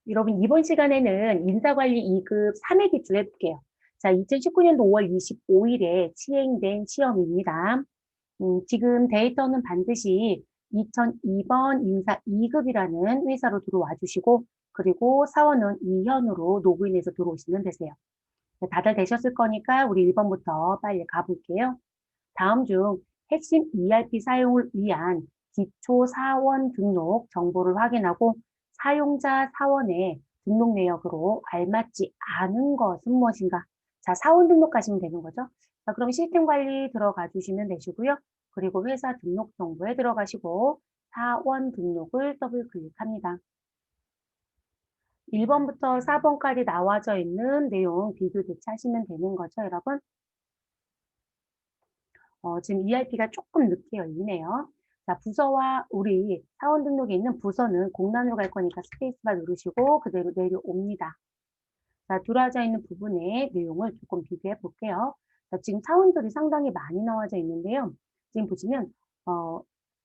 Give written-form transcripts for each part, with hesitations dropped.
여러분, 이번 시간에는 인사관리 2급 3회 기출 해볼게요. 자, 2019년도 5월 25일에 시행된 시험입니다. 지금 데이터는 반드시 2002번 인사 2급이라는 회사로 들어와 주시고, 그리고 사원은 이현으로 로그인해서 들어오시면 되세요. 네, 다들 되셨을 거니까 우리 1번부터 빨리 가볼게요. 다음 중 핵심 ERP 사용을 위한 기초 사원 등록 정보를 확인하고 사용자 사원의 등록 내역으로 알맞지 않은 것은 무엇인가? 자, 사원 등록하시면 되는 거죠. 자, 그럼 시스템 관리 들어가 주시면 되시고요. 그리고 회사 등록 정보에 들어가시고 사원 등록을 더블 클릭합니다. 1번부터 4번까지 나와져 있는 내용 비교 대체하시면 되는 거죠, 여러분. 지금 ERP가 조금 늦게 열리네요. 자, 부서와 우리 사원 등록에 있는 부서는 공란으로 갈 거니까 스페이스바 누르시고 그대로 내려옵니다. 자, 들어와져 있는 부분의 내용을 조금 비교해 볼게요. 자, 지금 사원들이 상당히 많이 나와져 있는데요. 지금 보시면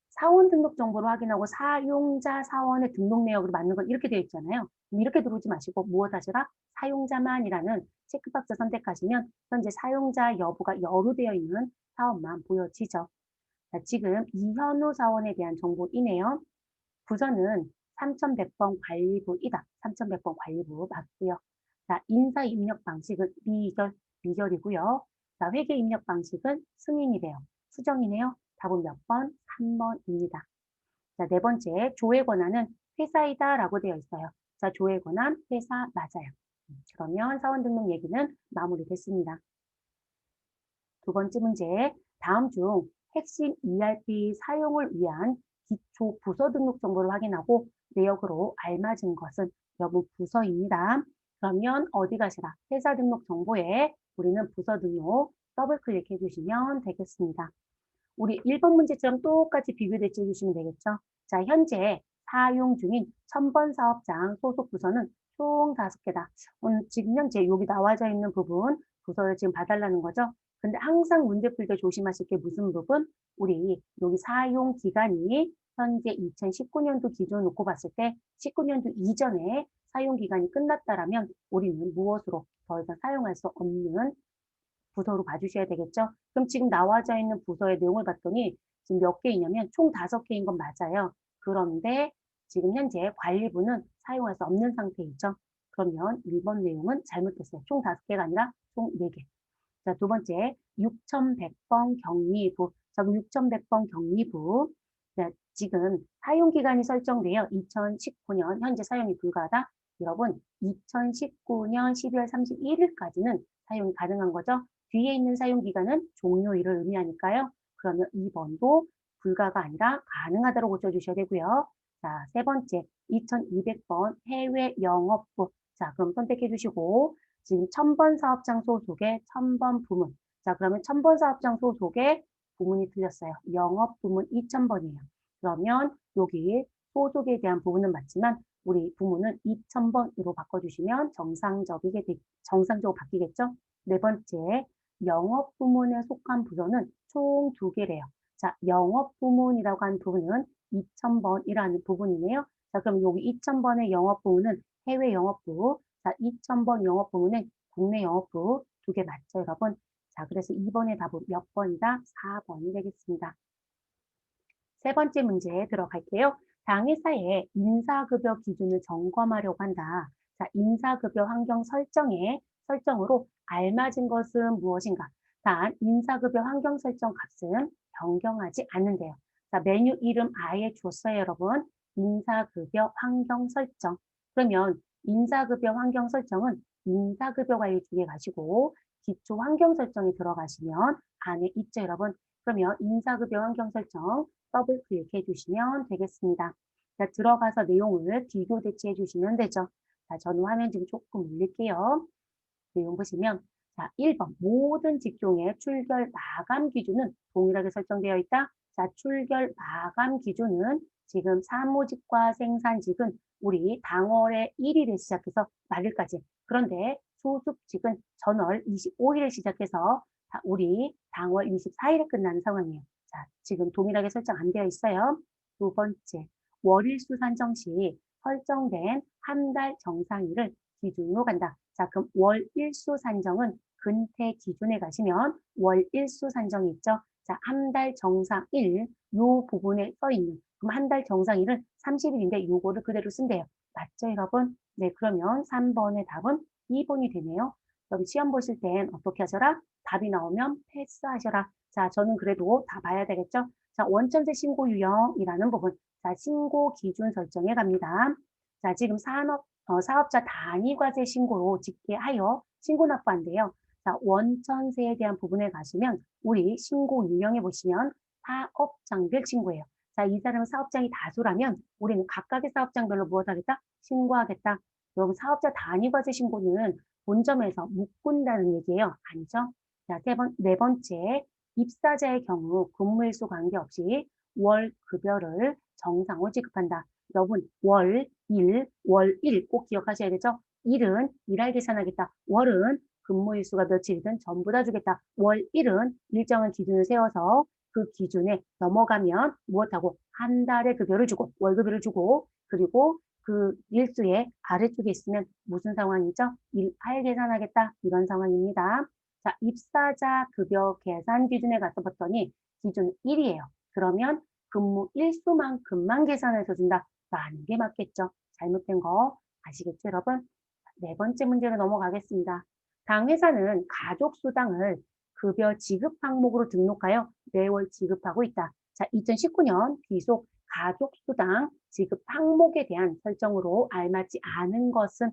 사원 등록 정보를 확인하고 사용자 사원의 등록 내역으로 맞는 건 이렇게 되어 있잖아요. 이렇게 들어오지 마시고 무엇 하시라? 사용자만이라는 체크박스 선택하시면 현재 사용자 여부가 여루되어 있는 사원만 보여지죠. 자, 지금 이현우 사원에 대한 정보이네요. 부서는 3100번 관리부이다. 3100번 관리부 맞고요. 자, 인사 입력 방식은 미결이고요. 자, 회계 입력 방식은 승인이래요. 수정이네요. 답은 몇 번? 3번입니다. 자, 네 번째, 조회 권한은 회사이다 라고 되어 있어요. 자, 조회 권한 회사 맞아요. 그러면 사원 등록 얘기는 마무리됐습니다. 두 번째 문제, 다음 중 핵심 ERP 사용을 위한 기초 부서 등록 정보를 확인하고 내역으로 알맞은 것은 여부 부서입니다. 그러면 어디 가시라? 회사 등록 정보에 우리는 부서 등록 더블 클릭해 주시면 되겠습니다. 우리 1번 문제처럼 똑같이 비교 대체해 주시면 되겠죠? 자, 현재 사용 중인 1000번 사업장 소속 부서는 총 5개다. 지금 현재 여기 나와져 있는 부분 부서를 지금 봐달라는 거죠? 근데 항상 문제 풀 때 조심하실 게 무슨 부분? 우리 여기 사용 기간이 현재 2019년도 기준 놓고 봤을 때 19년도 이전에 사용 기간이 끝났다라면 우리는 무엇으로 더 이상 사용할 수 없는 부서로 봐주셔야 되겠죠? 그럼 지금 나와져 있는 부서의 내용을 봤더니 지금 몇 개이냐면 총 5개인 건 맞아요. 그런데 지금 현재 관리부는 사용할 수 없는 상태이죠. 그러면 1번 내용은 잘못됐어요. 총 5개가 아니라 총 4개. 자, 두 번째, 6100번 격리부. 자, 6100번 격리부. 자, 지금 사용기간이 설정되어 2019년 현재 사용이 불가하다. 여러분, 2019년 12월 31일까지는 사용이 가능한 거죠. 뒤에 있는 사용기간은 종료일을 의미하니까요. 그러면 2번도 불가가 아니라 가능하다고 고쳐주셔야 되고요. 자, 세 번째, 2200번 해외 영업부. 자, 그럼 선택해 주시고, 지금 1000번 사업장 소속의 1000번 부문. 자, 그러면 1000번 사업장 소속의 부문이 틀렸어요. 영업 부문 2000번이에요. 그러면 여기 소속에 대한 부분은 맞지만 우리 부문은 2000번으로 바꿔주시면 정상적으로 바뀌겠죠? 네 번째, 영업 부문에 속한 부서는 총 2개래요. 자, 영업 부문이라고 하는 부분은 2000번이라는 부분이네요. 자, 그럼 여기 2000번의 영업 부문은 해외 영업부, 자, 2000번 영업 부문은 국내 영업부 2개 맞죠, 여러분? 자, 그래서 2번의 답은 몇 번이다? 4번이 되겠습니다. 세 번째 문제에 들어갈게요. 당 회사의 인사급여 기준을 점검하려고 한다. 자, 인사급여 환경 설정으로 알맞은 것은 무엇인가? 단, 인사급여 환경 설정 값은 변경하지 않는데요. 자, 메뉴 이름 아예 줬어요, 여러분. 인사급여 환경 설정. 그러면 인사급여 환경 설정은 인사급여 관리 쪽에 가시고 기초 환경 설정에 들어가시면 안에 있죠, 여러분. 그러면 인사급여 환경 설정 더블 클릭해 주시면 되겠습니다. 자, 들어가서 내용을 비교 대체해 주시면 되죠. 자, 저는 화면 좀 조금 올릴게요. 내용 보시면 자, 1번 모든 직종의 출결 마감 기준은 동일하게 설정되어 있다. 자, 출결 마감 기준은 지금 사무직과 생산직은 우리 당월의 1일에 시작해서 말일까지. 그런데 소속직은 전월 25일에 시작해서 우리 당월 24일에 끝나는 상황이에요. 자, 지금 동일하게 설정 안 되어 있어요. 두 번째, 월일수 산정 시 설정된 한 달 정상일을 기준으로 간다. 자, 그럼 월 일수 산정은 근태 기준에 가시면 월 일수 산정이 있죠. 자, 한 달 정상일 요 부분에 써 있는 그럼 한 달 정상일은 30일인데 요거를 그대로 쓴대요. 맞죠, 여러분? 네, 그러면 3번의 답은 2번이 되네요. 그럼 시험 보실 땐 어떻게 하셔라? 답이 나오면 패스하셔라. 자, 저는 그래도 다 봐야 되겠죠? 자, 원천세 신고 유형이라는 부분. 자, 신고 기준 설정에 갑니다. 자, 지금 사업자 단위과세 신고로 집계하여 신고 납부한대요. 자, 원천세에 대한 부분에 가시면 우리 신고 유형에 보시면 사업장별 신고예요. 자, 이 사람은 사업장이 다수라면 우리는 각각의 사업장별로 무엇하겠다? 신고하겠다. 여러분, 사업자 단위과세 신고는 본점에서 묶은다는 얘기예요. 아니죠? 자, 네 번째, 입사자의 경우 근무일수 관계없이 월 급여를 정상으로 지급한다. 여러분, 월, 일 꼭 기억하셔야 되죠? 일은 일할 계산하겠다. 월은 근무일수가 며칠이든 전부 다 주겠다. 월 1은 일정한 기준을 세워서 그 기준에 넘어가면 무엇하고 한 달의 급여를 주고 월급여를 주고 그리고 그 일수의 아래쪽에 있으면 무슨 상황이죠? 일할 계산하겠다 이런 상황입니다. 자, 입사자 급여 계산 기준에 가서 봤더니 기준 1이에요. 그러면 근무 일수만큼만 계산해서 준다. 라는 게 맞겠죠. 잘못된 거 아시겠죠, 여러분? 네 번째 문제로 넘어가겠습니다. 당 회사는 가족수당을 급여 지급 항목으로 등록하여 매월 지급하고 있다. 자, 2019년 귀속 가족수당 지급 항목에 대한 설정으로 알맞지 않은 것은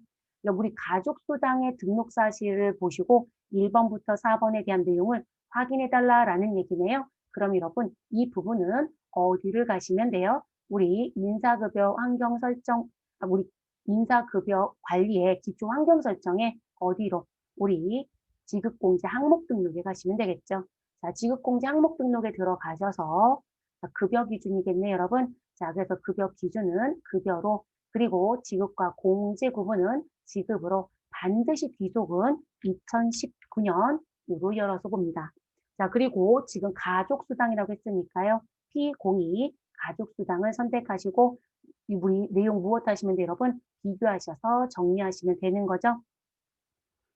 우리 가족수당의 등록 사실을 보시고 1번부터 4번에 대한 내용을 확인해 달라라는 얘기네요. 그럼 여러분 이 부분은 어디를 가시면 돼요? 우리 인사급여 환경 설정, 우리 인사급여 관리의 기초 환경 설정에 어디로? 우리 지급공제 항목 등록에 가시면 되겠죠. 자, 지급공제 항목 등록에 들어가셔서 급여 기준이겠네요, 여러분. 자, 그래서 급여 기준은 급여로 그리고 지급과 공제 구분은 지급으로 반드시 귀속은 2019년으로 열어서 봅니다. 자, 그리고 지금 가족수당이라고 했으니까요. P02 가족수당을 선택하시고 우리 내용 무엇 하시면 돼요, 여러분? 비교하셔서 정리하시면 되는 거죠.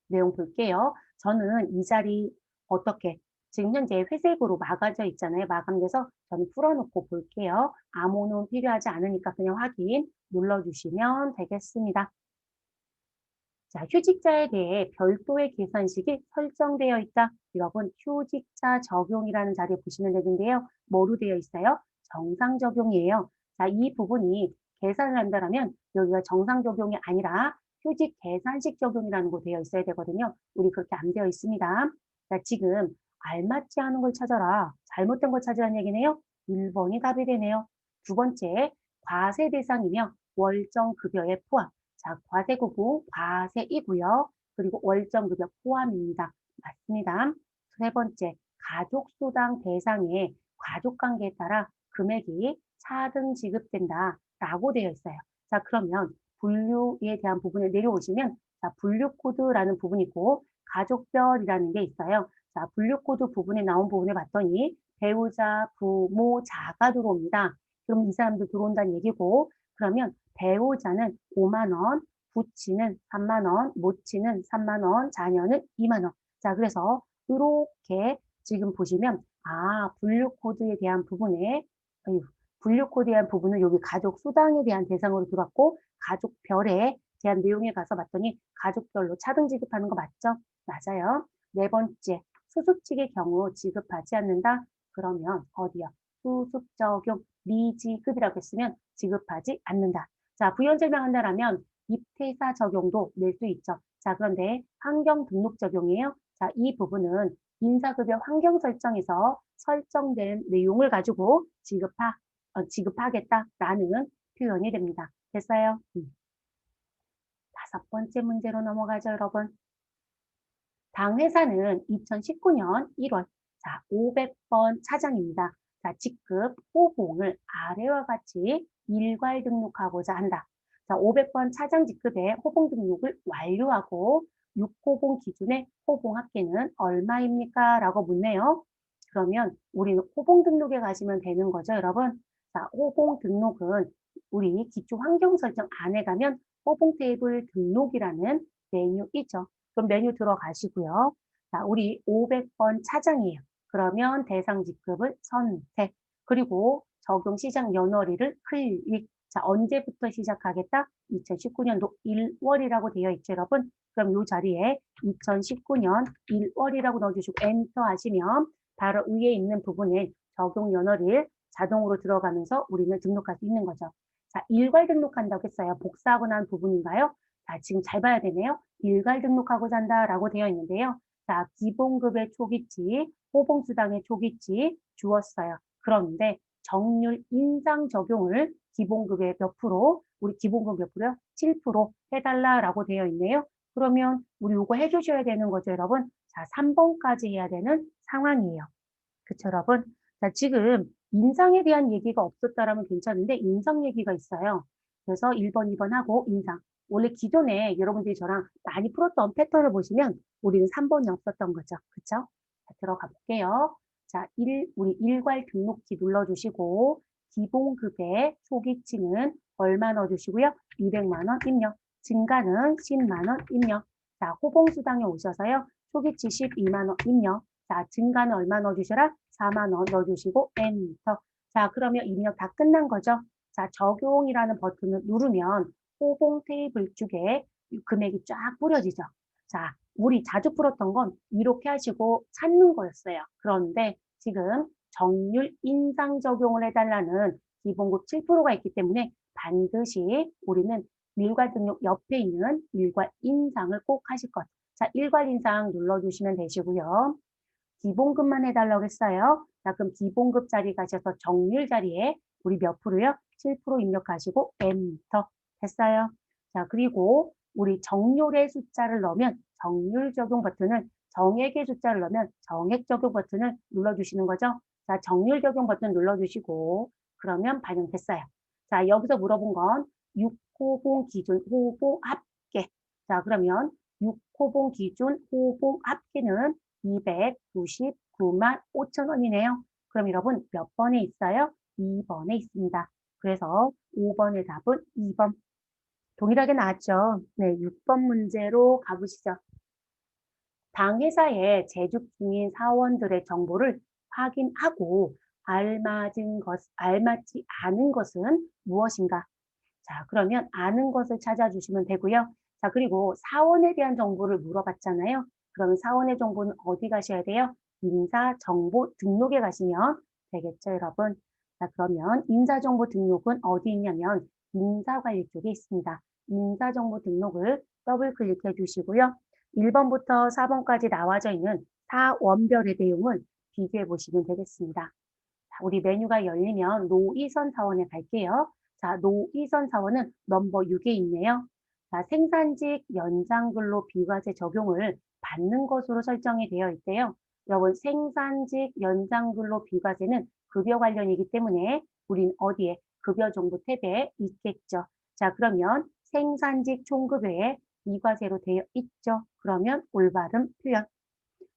내용 볼게요. 저는 이 자리 어떻게 지금 현재 회색으로 막아져 있잖아요. 마감돼서 저는 풀어놓고 볼게요. 암호는 필요하지 않으니까 그냥 확인 눌러주시면 되겠습니다. 자, 휴직자에 대해 별도의 계산식이 설정되어 있다. 여러분, 휴직자 적용이라는 자리에 보시면 되는데요. 뭐로 되어 있어요? 정상 적용이에요. 자, 이 부분이 계산을 한다면 여기가 정상 적용이 아니라 휴직 계산식 적용이라는 거 되어 있어야 되거든요. 우리 그렇게 안 되어 있습니다. 자, 지금 알맞지 않은 걸 찾아라. 잘못된 걸 찾으라는 얘기네요. 1번이 답이 되네요. 두 번째, 과세 대상이며 월정 급여에 포함. 자, 과세구분 과세이고요. 그리고 월정급여 포함입니다. 맞습니다. 세 번째, 가족수당 대상의 가족관계에 따라 금액이 차등 지급된다 라고 되어 있어요. 자, 그러면 분류에 대한 부분을 내려오시면 자, 분류코드라는 부분이 있고 가족별이라는 게 있어요. 자, 분류코드 부분에 나온 부분을 봤더니 배우자, 부모, 자가 들어옵니다. 그럼 이 사람들 들어온다는 얘기고 그러면 배우자는 5만 원, 부치는 3만 원, 모치는 3만 원, 자녀는 2만 원. 자, 그래서 이렇게 지금 보시면 분류 코드에 대한 부분에 분류 코드에 대한 부분은 여기 가족 수당에 대한 대상으로 들어왔고 가족별에 대한 내용에 가서 봤더니 가족별로 차등 지급하는 거 맞죠? 맞아요. 네 번째, 수습 측의 경우 지급하지 않는다. 그러면 어디요? 수습 적용 미지급이라고 했으면 지급하지 않는다. 자, 부연 설명한다라면 입퇴사 적용도 낼 수 있죠. 자, 그런데 환경 등록 적용이에요. 자, 이 부분은 인사급여 환경 설정에서 설정된 내용을 가지고 지급하겠다라는 표현이 됩니다. 됐어요? 다섯 번째 문제로 넘어가죠, 여러분. 당 회사는 2019년 1월 자, 500번 차장입니다. 자, 직급 호봉을 아래와 같이 일괄 등록하고자 한다. 자, 500번 차장 직급의 호봉 등록을 완료하고 6호봉 기준의 호봉 합계는 얼마입니까? 라고 묻네요. 그러면 우리는 호봉 등록에 가시면 되는 거죠, 여러분. 자, 호봉 등록은 우리 기초 환경 설정 안에 가면 호봉 테이블 등록이라는 메뉴이죠. 그럼 메뉴 들어가시고요. 자, 우리 500번 차정이에요. 그러면 대상 직급을 선택. 그리고 적용 시작 연월일을 클릭. 자, 언제부터 시작하겠다? 2019년도 1월이라고 되어 있죠, 여러분. 그럼 이 자리에 2019년 1월이라고 넣어주시고 엔터 하시면 바로 위에 있는 부분에 적용 연월일 자동으로 들어가면서 우리는 등록할 수 있는 거죠. 자, 일괄 등록한다고 했어요. 복사하고 난 부분인가요? 자, 지금 잘 봐야 되네요. 일괄 등록하고자 한다라고 되어 있는데요. 자, 기본급의 초기치, 호봉수당의 초기치 주었어요. 그런데 정률 인상 적용을 기본급의 몇 프로, 우리 기본급 몇 프로요? 7% 해달라라고 되어 있네요. 그러면 우리 이거 해주셔야 되는 거죠, 여러분? 자, 3번까지 해야 되는 상황이에요. 그쵸, 여러분? 자, 지금 인상에 대한 얘기가 없었다라면 괜찮은데 인상 얘기가 있어요. 그래서 1번, 2번 하고 인상. 원래 기존에 여러분들이 저랑 많이 풀었던 패턴을 보시면 우리는 3번이 없었던 거죠. 그쵸? 자, 들어가 볼게요. 자, 우리 일괄 등록키 눌러주시고 기본급의 초기치는 얼마 넣어주시고요. 200만 원 입력. 증가는 10만 원 입력. 자, 호봉수당에 오셔서요. 초기치 12만 원 입력. 자, 증가는 얼마 넣어주셔라? 4만 원 넣어주시고 엔터. 자, 그러면 입력 다 끝난 거죠? 자, 적용이라는 버튼을 누르면 호봉 테이블 쪽에 금액이 쫙 뿌려지죠. 자, 우리 자주 풀었던 건 이렇게 하시고 찾는 거였어요. 그런데 지금 정률 인상 적용을 해달라는 기본급 7%가 있기 때문에 반드시 우리는 일괄 등록 옆에 있는 일괄 인상을 꼭 하실 것. 자, 일괄 인상 눌러주시면 되시고요. 기본급만 해달라고 했어요. 자, 그럼 기본급 자리 가셔서 정률 자리에 우리 몇 프로요? 7% 입력하시고 엔터 됐어요. 자, 그리고 우리 정률의 숫자를 넣으면 정률 적용 버튼을 정액의 숫자를 넣으면 정액 적용 버튼을 눌러주시는 거죠. 자, 정률 적용 버튼 눌러주시고 그러면 반영됐어요. 자, 여기서 물어본 건 6호봉 기준 호봉 합계. 자, 그러면 6호봉 기준 호봉 합계는 299만 5천 원이네요. 그럼 여러분 몇 번에 있어요? 2번에 있습니다. 그래서 5번의 답은 2번. 동일하게 나왔죠? 네, 6번 문제로 가보시죠. 당 회사에 재직 중인 사원들의 정보를 확인하고 알맞지 않은 것은 무엇인가? 자, 그러면 아는 것을 찾아주시면 되고요. 자, 그리고 사원에 대한 정보를 물어봤잖아요. 그러면 사원의 정보는 어디 가셔야 돼요? 인사정보 등록에 가시면 되겠죠, 여러분? 자, 그러면 인사정보 등록은 어디 있냐면 인사관리 쪽에 있습니다. 인사정보 등록을 더블 클릭해 주시고요. 1번부터 4번까지 나와져 있는 사원별의 내용을 비교해 보시면 되겠습니다. 자, 우리 메뉴가 열리면 노이선 사원에 갈게요. 자, 노이선 사원은 넘버 6에 있네요. 자, 생산직 연장근로 비과세 적용을 받는 것으로 설정이 되어 있대요. 여러분, 생산직 연장근로 비과세는 급여 관련이기 때문에 우린 어디에? 급여 정보 탭에 있겠죠. 자, 그러면 생산직 총급여에 비과세로 되어 있죠. 그러면 올바른 표현.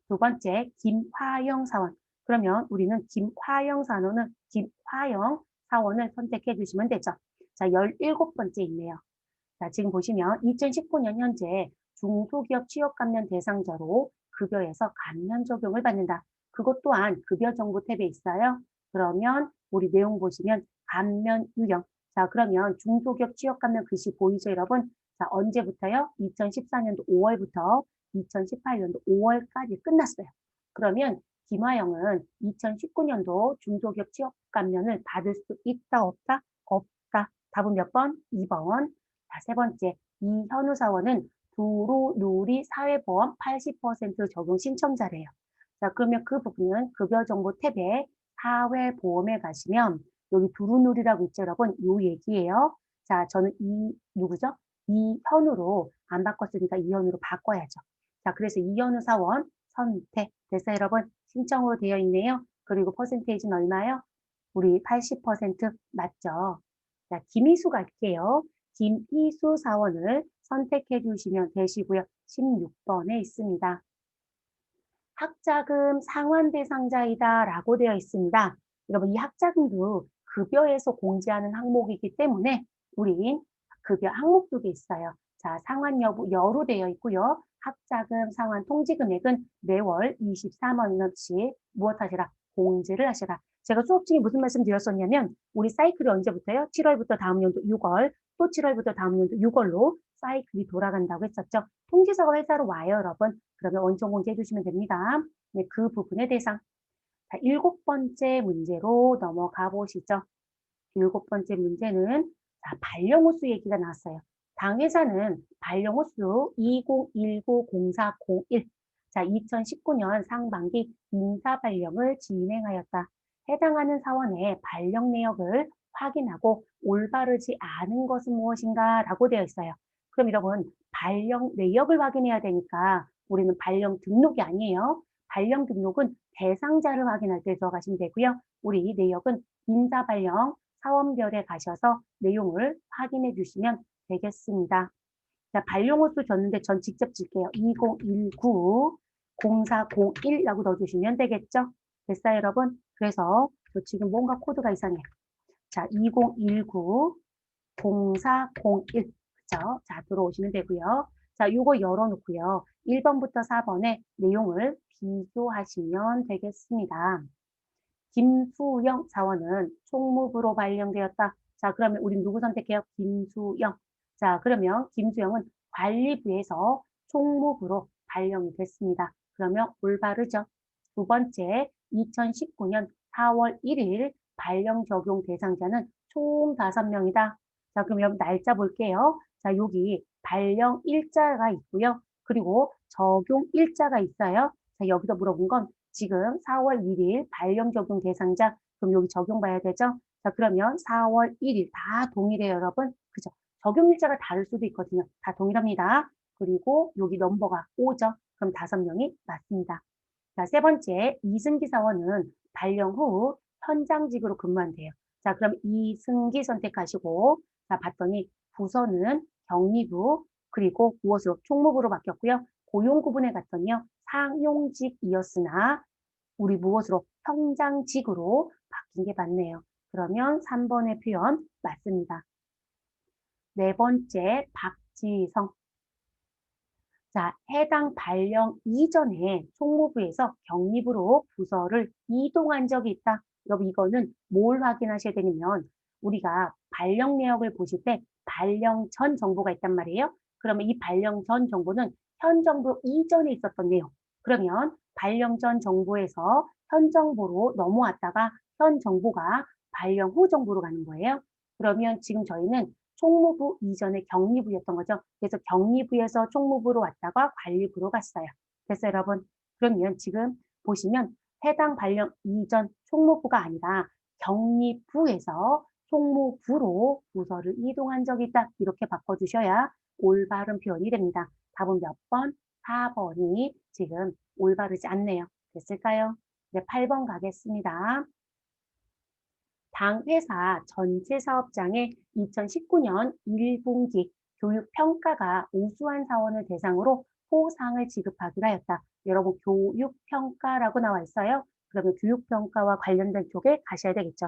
두 번째, 김화영 사원. 그러면 우리는 김화영 사원을 선택해 주시면 되죠. 자, 17번째 있네요. 자, 지금 보시면 2019년 현재 중소기업 취업 감면 대상자로 급여에서 감면 적용을 받는다. 그것 또한 급여 정보 탭에 있어요. 그러면 우리 내용 보시면 감면 유형. 자, 그러면 중소기업 취업 감면 글씨 보이죠, 여러분? 자, 언제부터요? 2014년도 5월부터 2018년도 5월까지 끝났어요. 그러면 김화영은 2019년도 중소기업 취업 감면을 받을 수 있다, 없다? 없다. 답은 몇 번? 2번. 자, 세 번째, 이현우 사원은 두루누리 사회보험 80% 적용 신청자래요. 자, 그러면 그 부분은 급여정보 탭에 사회보험에 가시면 여기 두루누리라고 있죠, 여러분? 요 얘기예요. 자, 저는 누구죠? 이현우로 안 바꿨으니까 이현우로 바꿔야죠. 자, 그래서 이현우 사원 선택 됐어요, 여러분? 신청으로 되어 있네요. 그리고 퍼센테이지는 얼마요? 우리 80% 맞죠? 자, 김희수 갈게요. 김희수 사원을 선택해 주시면 되시고요. 16번에 있습니다. 학자금 상환 대상자이다 라고 되어 있습니다. 여러분 이 학자금도 급여에서 공제하는 항목이기 때문에 우린 급여 항목록에 있어요. 자, 상환 여부여로 되어 있고요. 합자금, 상환 통지 금액은 매월 23만 원어치 무엇하시라? 공제를 하시라. 제가 수업 중에 무슨 말씀 드렸었냐면 우리 사이클이 언제부터요? 7월부터 다음 연도 6월, 또 7월부터 다음 연도 6월로 사이클이 돌아간다고 했었죠. 통지서가 회사로 와요, 여러분. 그러면 원점 공제해 주시면 됩니다. 네, 그 부분의 대상. 자, 7번째 문제로 넘어가 보시죠. 7번째 문제는 자, 발령호수 얘기가 나왔어요. 당회사는 발령호수 2019-0401 자, 2019년 상반기 인사 발령을 진행하였다. 해당하는 사원의 발령 내역을 확인하고 올바르지 않은 것은 무엇인가 라고 되어 있어요. 그럼 여러분 발령 내역을 확인해야 되니까 우리는 발령 등록이 아니에요. 발령 등록은 대상자를 확인할 때 들어가시면 되고요. 우리 이 내역은 인사 발령 사원별에 가셔서 내용을 확인해 주시면 되겠습니다. 자, 발령호수 줬는데 전 직접 질게요. 2019-0401라고 넣어주시면 되겠죠? 됐어요, 여러분? 그래서 저 지금 뭔가 코드가 이상해요. 자, 2019-0401 그죠? 자, 들어오시면 되고요. 자, 요거 열어놓고요. 1번부터 4번의 내용을 비교하시면 되겠습니다. 김수영 사원은 총무부로 발령되었다. 자, 그러면 우리 누구 선택해요? 김수영. 자, 그러면 김수영은 관리부에서 총무부로 발령이 됐습니다. 그러면 올바르죠. 두 번째, 2019년 4월 1일 발령 적용 대상자는 총 5명이다. 자, 그럼 여러분 날짜 볼게요. 자, 여기 발령 일자가 있고요. 그리고 적용 일자가 있어요. 자, 여기서 물어본 건 지금 4월 1일 발령 적용 대상자, 그럼 여기 적용 봐야 되죠? 자, 그러면 4월 1일 다 동일해요, 여러분. 그죠? 적용 일자가 다를 수도 있거든요. 다 동일합니다. 그리고 여기 넘버가 5죠. 그럼 5명이 맞습니다. 자, 세 번째, 이승기 사원은 발령 후 현장직으로 근무한대요. 자, 그럼 이승기 선택하시고, 자, 봤더니 부서는 격리부, 그리고 무엇으로? 총무부로 바뀌었고요. 고용 구분에 갔더니요. 상용직이었으나 우리 무엇으로? 현장직으로 바뀐 게 맞네요. 그러면 3번의 표현 맞습니다. 네 번째, 박지성. 자, 해당 발령 이전에 총무부에서 격리부로 부서를 이동한 적이 있다. 여러분 이거는 뭘 확인하셔야 되냐면 우리가 발령 내역을 보실 때 발령 전 정보가 있단 말이에요. 그러면 이 발령 전 정보는 현 정보 이전에 있었던 내용. 그러면 발령 전 정보에서 현 정보로 넘어왔다가 현 정보가 발령 후 정보로 가는 거예요. 그러면 지금 저희는 총무부 이전에 격리부였던 거죠. 그래서 격리부에서 총무부로 왔다가 관리부로 갔어요. 됐어요, 여러분? 그러면 지금 보시면 해당 발령 이전 총무부가 아니라 격리부에서 총무부로 부서를 이동한 적이 있다. 이렇게 바꿔주셔야 올바른 표현이 됩니다. 답은 몇 번? 4번이 지금 올바르지 않네요. 됐을까요? 네, 8번 가겠습니다. 당 회사 전체 사업장의 2019년 1분기 교육평가가 우수한 사원을 대상으로 포상을 지급하기로 하였다. 여러분 교육평가라고 나와 있어요. 그러면 교육평가와 관련된 쪽에 가셔야 되겠죠.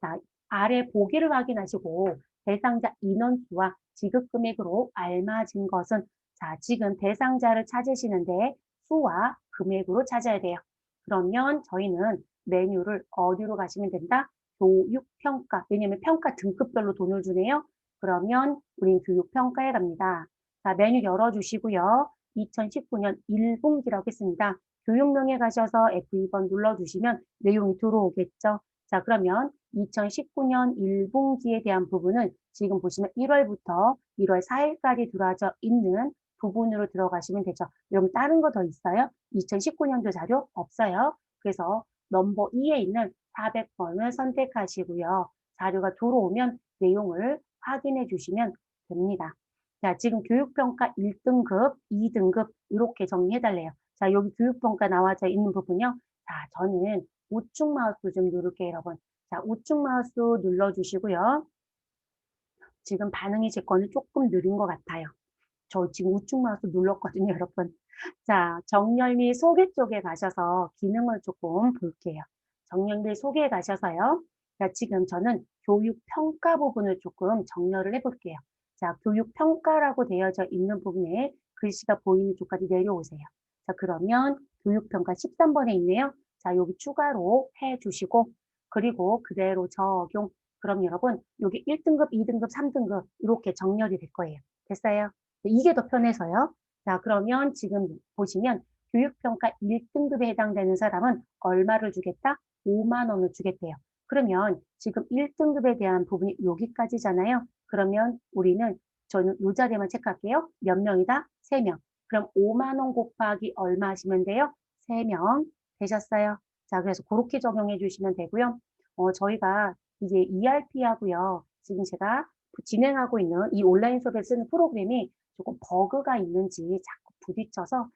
자, 아래 보기를 확인하시고 대상자 인원수와 지급 금액으로 알맞은 것은 자, 지금 대상자를 찾으시는데 수와 금액으로 찾아야 돼요. 그러면 저희는 메뉴를 어디로 가시면 된다? 교육평가. 왜냐면 평가 등급별로 돈을 주네요. 그러면 우린 교육평가에 갑니다. 자, 메뉴 열어주시고요. 2019년 1분기라고 했습니다. 교육명에 가셔서 F2번 눌러주시면 내용이 들어오겠죠. 자, 그러면 2019년 1분기에 대한 부분은 지금 보시면 1월부터 1월 4일까지 들어와져 있는 부분으로 들어가시면 되죠. 여러분 다른 거 더 있어요? 2019년도 자료 없어요. 그래서 넘버 2에 있는 400번을 선택하시고요. 자료가 들어오면 내용을 확인해 주시면 됩니다. 자, 지금 교육평가 1등급, 2등급 이렇게 정리해 달래요. 자, 여기 교육평가 나와져 있는 부분요. 자, 저는 우측 마우스 좀 누를게요, 여러분. 자, 우측 마우스 눌러주시고요. 지금 반응이 제 거는 조금 느린 것 같아요. 저 지금 우측 마우스 눌렀거든요, 여러분. 자, 정렬 및 소개 쪽에 가셔서 기능을 조금 볼게요. 정렬 및 소개에 가셔서요. 자, 지금 저는 교육 평가 부분을 조금 정렬을 해볼게요. 자, 교육평가라고 되어져 있는 부분에 글씨가 보이는 쪽까지 내려오세요. 자, 그러면 교육평가 13번에 있네요. 자, 여기 추가로 해주시고, 그리고 그대로 적용. 그럼 여러분, 여기 1등급, 2등급, 3등급 이렇게 정렬이 될 거예요. 됐어요? 이게 더 편해서요. 자, 그러면 지금 보시면 교육평가 1등급에 해당되는 사람은 얼마를 주겠다? 5만 원을 주겠대요. 그러면 지금 1등급에 대한 부분이 여기까지잖아요. 그러면 우리는 저는 이 자리에만 체크할게요. 몇 명이다? 3명. 그럼 5만 원 곱하기 얼마 하시면 돼요? 3명 되셨어요. 자, 그래서 그렇게 적용해 주시면 되고요. 저희가 이제 ERP하고요. 지금 제가 진행하고 있는 이 온라인 수업에 쓰는 프로그램이 조금 버그가 있는지 자꾸 부딪혀서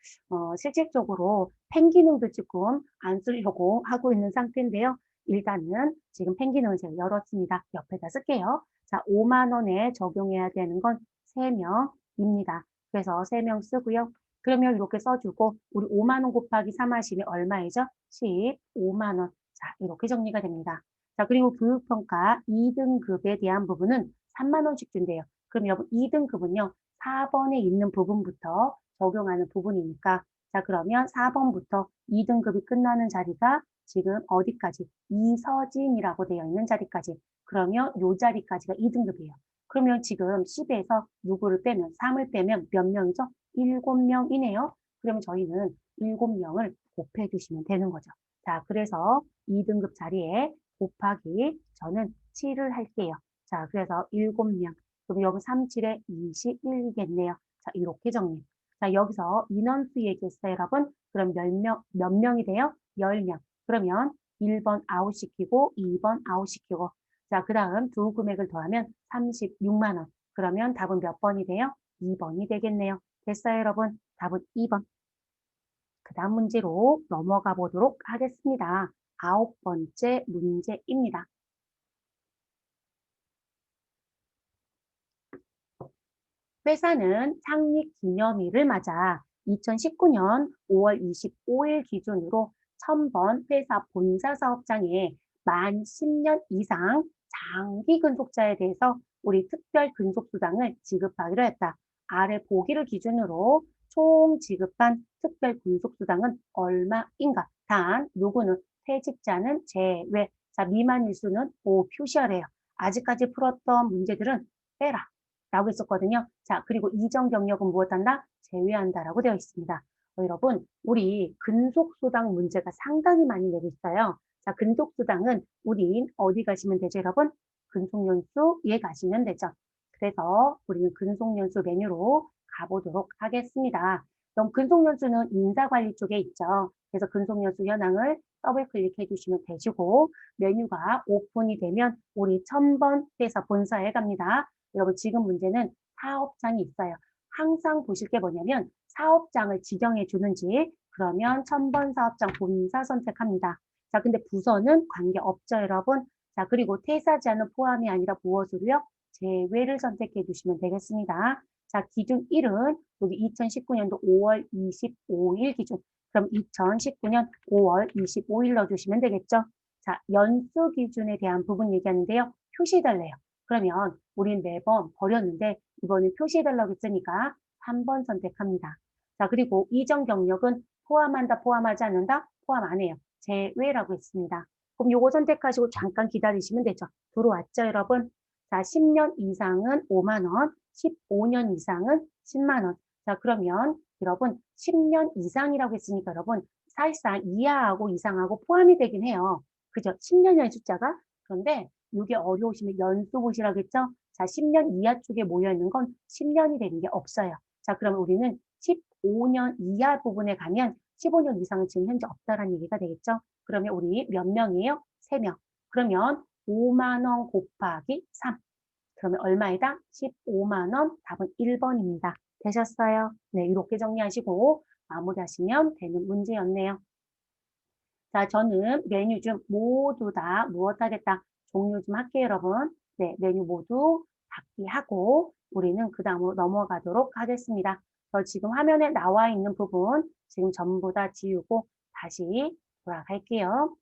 실질적으로 펜 기능도 조금 안 쓰려고 하고 있는 상태인데요. 일단은 지금 펜 기능을 제가 열었습니다. 옆에다 쓸게요. 자, 5만 원에 적용해야 되는 건 3명입니다. 그래서 3명 쓰고요. 그러면 이렇게 써주고 우리 5만 원 곱하기 3 하시면 얼마이죠? 15만 원. 자, 이렇게 정리가 됩니다. 자, 그리고 교육평가 2등급에 대한 부분은 3만 원씩 준대요. 그럼 여러분 2등급은요. 4번에 있는 부분부터 적용하는 부분이니까 자, 그러면 4번부터 2등급이 끝나는 자리가 지금 어디까지? 이서진이라고 되어 있는 자리까지. 그러면 이 자리까지가 2등급이에요. 그러면 지금 10에서 누구를 빼면 3을 빼면 몇 명이죠? 7명이네요. 그러면 저희는 7명을 곱해 주시면 되는 거죠. 자, 그래서 2등급 자리에 곱하기 저는 7을 할게요. 자, 그래서 7명. 그럼 여기 3, 7에 21이겠네요. 자, 이렇게 정리. 자, 여기서 인원수 얘기했어요, 여러분. 그럼 몇 명이 돼요? 10명. 그러면 1번 아웃시키고 2번 아웃시키고 자, 그 다음 두 금액을 더하면 36만 원. 그러면 답은 몇 번이 돼요? 2번이 되겠네요. 됐어요, 여러분? 답은 2번. 그 다음 문제로 넘어가 보도록 하겠습니다. 9번째 문제입니다. 회사는 창립 기념일을 맞아 2019년 5월 25일 기준으로 1000번 회사 본사 사업장에 만 10년 이상 장기 근속자에 대해서 우리 특별 근속수당을 지급하기로 했다. 아래 보기를 기준으로 총 지급한 특별 근속수당은 얼마인가? 단, 요거는 퇴직자는 제외. 자, 미만 일수는 O 표시하래요. 아직까지 풀었던 문제들은 빼라. 라고 했었거든요. 자, 그리고 이전 경력은 무엇한다? 제외한다라고 되어 있습니다. 여러분, 우리 근속수당 문제가 상당히 많이 내고 있어요. 자, 근속수당은 우리 어디 가시면 되죠, 여러분? 근속연수에 가시면 되죠. 그래서 우리는 근속연수 메뉴로 가보도록 하겠습니다. 그럼 근속연수는 인사관리 쪽에 있죠. 그래서 근속연수 현황을 더블 클릭해 주시면 되시고 메뉴가 오픈이 되면 우리 1000번 회사 본사에 갑니다. 여러분 지금 문제는 사업장이 있어요. 항상 보실 게 뭐냐면 사업장을 지정해 주는지 그러면 1000번 사업장 본사 선택합니다. 자, 근데 부서는 관계없죠, 여러분. 자, 그리고 퇴사제한은 포함이 아니라 무엇으로요? 제외를 선택해 주시면 되겠습니다. 자, 기준 1은 여기 2019년도 5월 25일 기준. 그럼 2019년 5월 25일 넣어주시면 되겠죠? 자, 연수 기준에 대한 부분 얘기하는데요. 표시해달래요. 그러면 우린 매번 버렸는데 이번엔 표시해달라고 했으니까 3번 선택합니다. 자, 그리고 이전 경력은 포함한다, 포함하지 않는다? 포함 안 해요. 제외라고 했습니다. 그럼 요거 선택하시고 잠깐 기다리시면 되죠. 들어왔죠, 여러분? 자, 10년 이상은 5만 원, 15년 이상은 10만 원. 자, 그러면 여러분 10년 이상이라고 했으니까 여러분 사실상 이하하고 이상하고 포함이 되긴 해요. 그죠? 10년이라는 숫자가. 그런데 이게 어려우시면 연수 보시라겠죠? 자, 10년 이하 쪽에 모여있는 건 10년이 되는 게 없어요. 자, 그러면 우리는 15년 이하 부분에 가면 15년 이상은 지금 현재 없다라는 얘기가 되겠죠? 그러면 우리 몇 명이에요? 3명. 그러면 5만 원 곱하기 3. 그러면 얼마이다? 15만 원. 답은 1번입니다. 되셨어요? 네, 이렇게 정리하시고 마무리하시면 되는 문제였네요. 자, 저는 메뉴 중 모두 다 무엇 하겠다? 종료 좀 할게요, 여러분. 네, 메뉴 모두 닫기 하고 우리는 그 다음으로 넘어가도록 하겠습니다. 저 지금 화면에 나와 있는 부분 지금 전부 다 지우고 다시 돌아갈게요.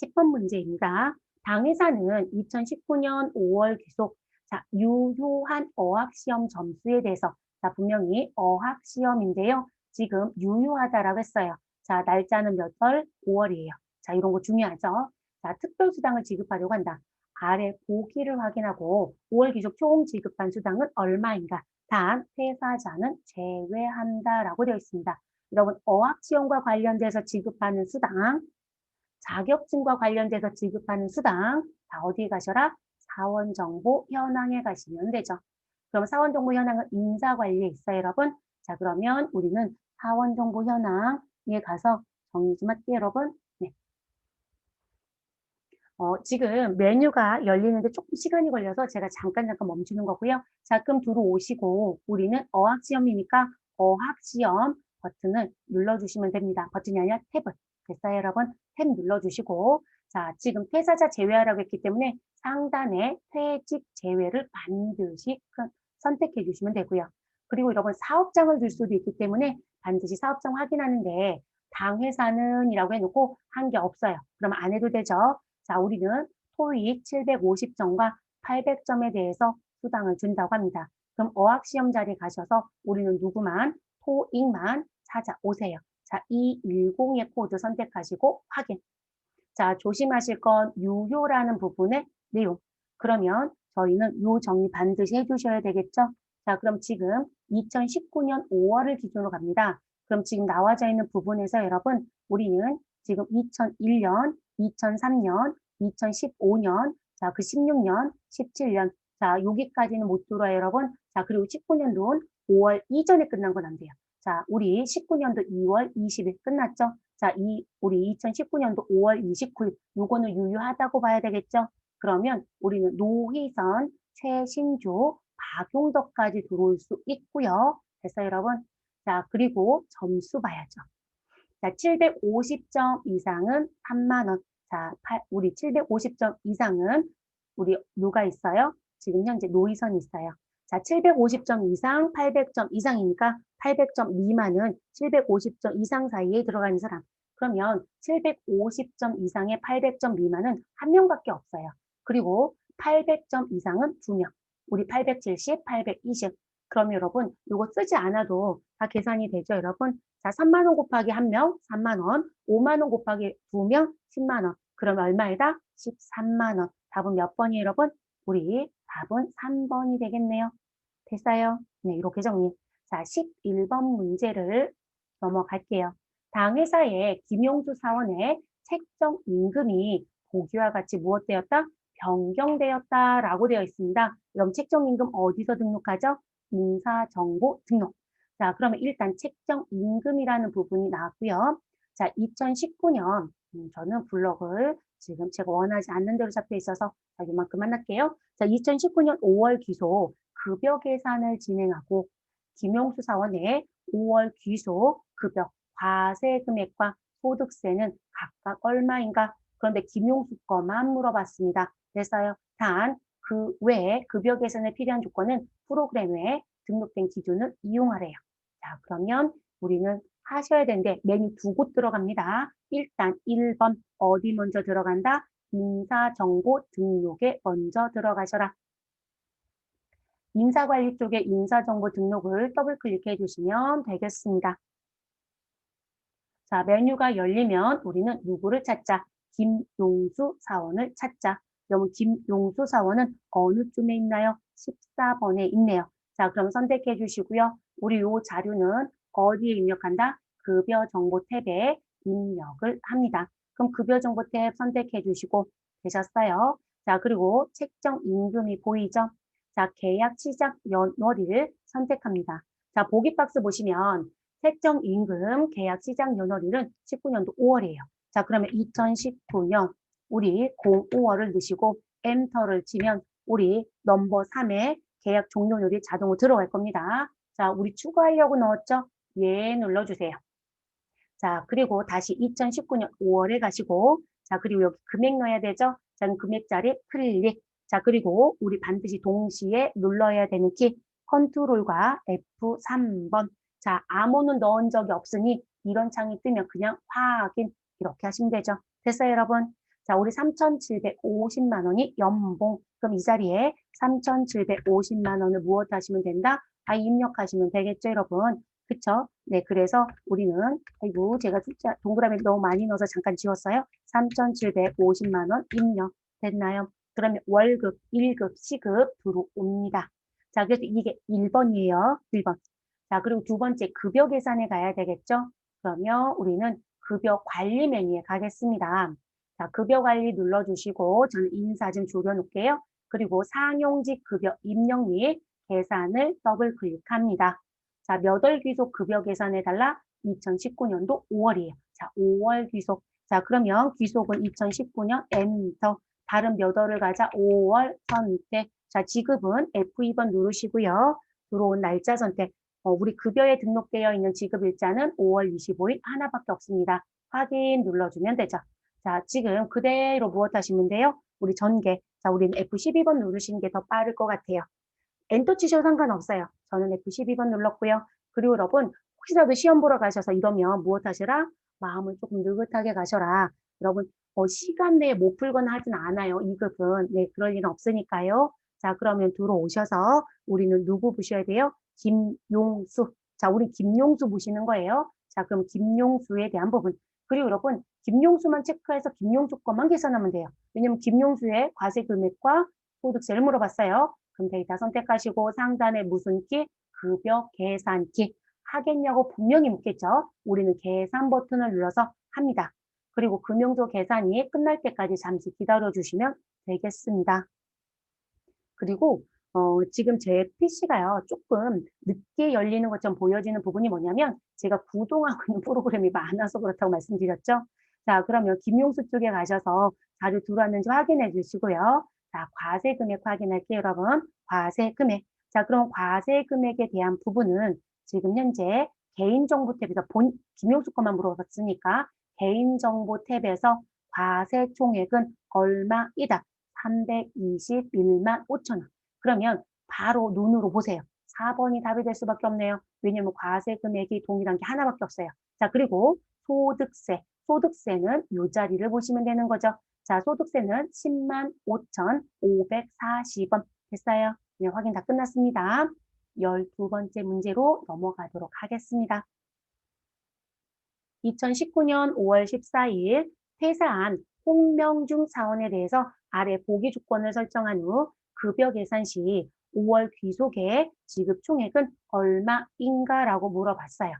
10번 문제입니다. 당회사는 2019년 5월 기속 자, 유효한 어학시험 점수에 대해서 자, 분명히 어학시험인데요. 지금 유효하다라고 했어요. 자, 날짜는 몇 월? 5월이에요. 자, 이런 거 중요하죠. 자, 특별수당을 지급하려고 한다. 아래 보기를 확인하고 5월 기속 총 지급한 수당은 얼마인가? 단 퇴사자는 제외한다라고 되어 있습니다. 여러분 어학지원과 관련돼서 지급하는 수당, 자격증과 관련돼서 지급하는 수당 다 어디에 가셔라? 사원정보 현황에 가시면 되죠. 그럼 사원정보 현황은 인사관리에 있어요, 여러분. 자, 그러면 우리는 사원정보 현황에 가서 정리 좀 할게요, 여러분. 네. 지금 메뉴가 열리는데 조금 시간이 걸려서 제가 잠깐 멈추는 거고요. 자, 그럼 들어오시고 우리는 어학시험이니까 어학시험 버튼을 눌러주시면 됩니다. 버튼이 아니라 탭을. 됐어요, 여러분? 탭 눌러주시고 자, 지금 퇴사자 제외하라고 했기 때문에 상단에 퇴직 제외를 반드시 선택해 주시면 되고요. 그리고 여러분 사업장을 줄 수도 있기 때문에 반드시 사업장 확인하는데 당 회사는 이라고 해놓고 한 게 없어요. 그럼 안 해도 되죠. 자, 우리는 토익 750점과 800점에 대해서 수당을 준다고 합니다. 그럼 어학시험 자리에 가셔서 우리는 누구만? 토익만 찾아오세요. 자, 210의 코드 선택하시고 확인. 자, 조심하실 건 유효라는 부분의 내용. 그러면 저희는 요 정리 반드시 해주셔야 되겠죠? 자, 그럼 지금 2019년 5월을 기준으로 갑니다. 그럼 지금 나와져 있는 부분에서 여러분, 우리는 지금 2001년, 2003년, 2015년, 자, 그 16년, 17년, 자, 여기까지는 못 들어요, 여러분. 자, 그리고 19년도는 5월 이전에 끝난 건 안 돼요. 자, 우리 19년도 2월 20일 끝났죠? 자, 우리 2019년도 5월 29일, 요거는 유효하다고 봐야 되겠죠? 그러면 우리는 노희선, 최신주, 박용덕까지 들어올 수 있고요. 됐어요, 여러분? 자, 그리고 점수 봐야죠. 자, 750점 이상은 3만 원. 자, 우리 750점 이상은 우리 누가 있어요? 지금 현재 노희선이 있어요. 자, 750점 이상, 800점 이상이니까 800점 미만은 750점 이상 사이에 들어가는 사람. 그러면 750점 이상의 800점 미만은 한 명밖에 없어요. 그리고 800점 이상은 2명. 우리 870, 820. 그럼 여러분, 이거 쓰지 않아도 다 계산이 되죠, 여러분? 자, 3만 원 곱하기 1명, 3만 원. 5만 원 곱하기 2명, 10만 원. 그럼 얼마이다? 13만 원. 답은 몇 번이에요, 여러분? 우리 답은 3번이 되겠네요. 됐어요? 네, 이렇게 정리. 자, 11번 문제를 넘어갈게요. 당 회사의 김용수 사원의 책정 임금이 보기와 같이 무엇되었다? 변경되었다라고 되어 있습니다. 그럼 책정 임금 어디서 등록하죠? 인사정보 등록. 자, 그러면 일단 책정 임금이라는 부분이 나왔고요. 자, 2019년 저는 블럭을 지금 제가 원하지 않는 대로 잡혀 있어서 자, 이만큼만 할게요. 자, 2019년 5월 기소 급여 계산을 진행하고 김용수 사원의 5월 기소 급여 과세 금액과 소득세는 각각 얼마인가? 그런데 김용수 거만 물어봤습니다. 그래서요. 단 그 외에 급여 계산에 필요한 조건은 프로그램 외에 등록된 기준을 이용하래요. 자, 그러면 우리는 하셔야 되는데 메뉴 두 곳 들어갑니다. 일단 1번 어디 먼저 들어간다? 인사정보 등록에 먼저 들어가셔라. 인사관리 쪽에 인사정보 등록을 더블 클릭해 주시면 되겠습니다. 자, 메뉴가 열리면 우리는 누구를 찾자? 김용수 사원을 찾자. 그럼 김용수 사원은 어느 쯤에 있나요? 14번에 있네요. 자, 그럼 선택해 주시고요. 우리 요 자료는 어디에 입력한다? 급여 정보 탭에 입력을 합니다. 그럼 급여 정보 탭 선택해 주시고 되셨어요. 자, 그리고 책정 임금이 보이죠? 자, 계약 시작 연월일 선택합니다. 자, 보기 박스 보시면 책정 임금 계약 시작 연월일은 19년도 5월이에요. 자, 그러면 2019년 우리 05월을 넣으시고 엔터를 치면 우리 넘버 3에 계약 종료일이 자동으로 들어갈 겁니다. 자, 우리 추가하려고 넣었죠? 예, 눌러주세요. 자, 그리고 다시 2019년 5월에 가시고 자, 그리고 여기 금액 넣어야 되죠? 자, 금액 자리 클릭. 자, 그리고 우리 반드시 동시에 눌러야 되는 키 컨트롤과 F3번. 자, 암호는 넣은 적이 없으니 이런 창이 뜨면 그냥 확인 이렇게 하시면 되죠. 됐어요, 여러분? 자, 우리 3,750만 원이 연봉. 그럼 이 자리에 3,750만 원을 무엇 하시면 된다? 다 입력하시면 되겠죠, 여러분? 그쵸? 네, 그래서 우리는, 아이고, 제가 숫자, 동그라미 너무 많이 넣어서 잠깐 지웠어요. 3,750만 원 입력. 됐나요? 그러면 월급, 1급, 시급 들어옵니다. 자, 그래서 이게 1번이에요. 1번. 자, 그리고 두 번째 급여 계산에 가야 되겠죠? 그러면 우리는 급여 관리 메뉴에 가겠습니다. 자, 급여 관리 눌러주시고 저는 인사 좀 줄여놓을게요. 그리고 상용직 급여 입력 및 계산을 더블 클릭합니다. 자, 몇 월 귀속 급여 계산해달라? 2019년도 5월이에요. 자, 5월 귀속. 자, 그러면 귀속은 2019년 엔터. 다른 몇 월을 가자? 5월 선택. 자, 지급은 F2번 누르시고요. 들어온 날짜 선택. 우리 급여에 등록되어 있는 지급일자는 5월 25일 하나밖에 없습니다. 확인 눌러주면 되죠. 자, 지금 그대로 무엇 하시면 돼요? 우리 전개. 자, 우리는 F12번 누르시는 게 더 빠를 것 같아요. 엔터 치셔도 상관없어요. 저는 F12번 눌렀고요. 그리고 여러분, 혹시라도 시험 보러 가셔서 이러면 무엇 하시라? 마음을 조금 느긋하게 가셔라. 여러분, 시간 내에 못 풀거나 하진 않아요. 2급은. 네, 그럴 일은 없으니까요. 자, 그러면 들어오셔서 우리는 누구 보셔야 돼요? 김용수. 자, 우리 김용수 보시는 거예요. 자, 그럼 김용수에 대한 부분. 그리고 여러분, 김용수만 체크해서 김용수 것만 계산하면 돼요. 왜냐면 김용수의 과세 금액과 소득세를 물어봤어요. 그럼 데이터 선택하시고 상단에 무슨 키? 급여 계산키. 하겠냐고 분명히 묻겠죠. 우리는 계산 버튼을 눌러서 합니다. 그리고 금융조 계산이 끝날 때까지 잠시 기다려주시면 되겠습니다. 그리고 지금 제 PC가요. 조금 늦게 열리는 것처럼 보여지는 부분이 뭐냐면 제가 구동하고 있는 프로그램이 많아서 그렇다고 말씀드렸죠. 자, 그러면 김용수 쪽에 가셔서 자료 들어왔는지 확인해 주시고요. 자, 과세 금액 확인할게요, 여러분. 과세 금액. 자, 그럼 과세 금액에 대한 부분은 지금 현재 개인정보 탭에서 김용수 것만 물어봤으니까 개인정보 탭에서 과세 총액은 얼마이다. 321만 5천 원. 그러면 바로 눈으로 보세요. 4번이 답이 될 수밖에 없네요. 왜냐면 과세 금액이 동일한 게 하나밖에 없어요. 자, 그리고 소득세. 소득세는 이 자리를 보시면 되는 거죠. 자, 소득세는 10만 5,540원. 됐어요? 네, 확인 다 끝났습니다. 12번째 문제로 넘어가도록 하겠습니다. 2019년 5월 14일 퇴사한 홍명중 사원에 대해서 아래 보기 조건을 설정한 후 급여 계산 시 5월 귀속의 지급 총액은 얼마인가라고 물어봤어요.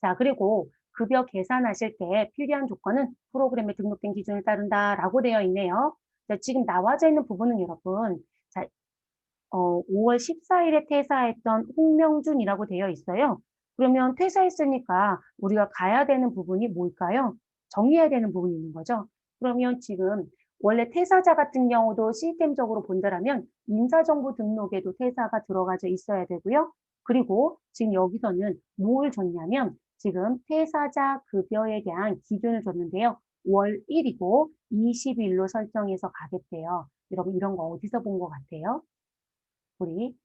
자, 그리고 급여 계산하실 때 필요한 조건은 프로그램에 등록된 기준을 따른다라고 되어 있네요. 자, 지금 나와져 있는 부분은 여러분, 자, 5월 14일에 퇴사했던 홍명준이라고 되어 있어요. 그러면 퇴사했으니까 우리가 가야 되는 부분이 뭘까요? 정리해야 되는 부분이 있는 거죠. 그러면 지금 원래 퇴사자 같은 경우도 시스템적으로 본다라면 인사정보 등록에도 퇴사가 들어가져 있어야 되고요. 그리고 지금 여기서는 뭘 줬냐면 지금 퇴사자 급여에 대한 기준을 줬는데요. 월 1이고 20일로 설정해서 가겠대요. 여러분 이런 거 어디서 본 것 같아요? 우리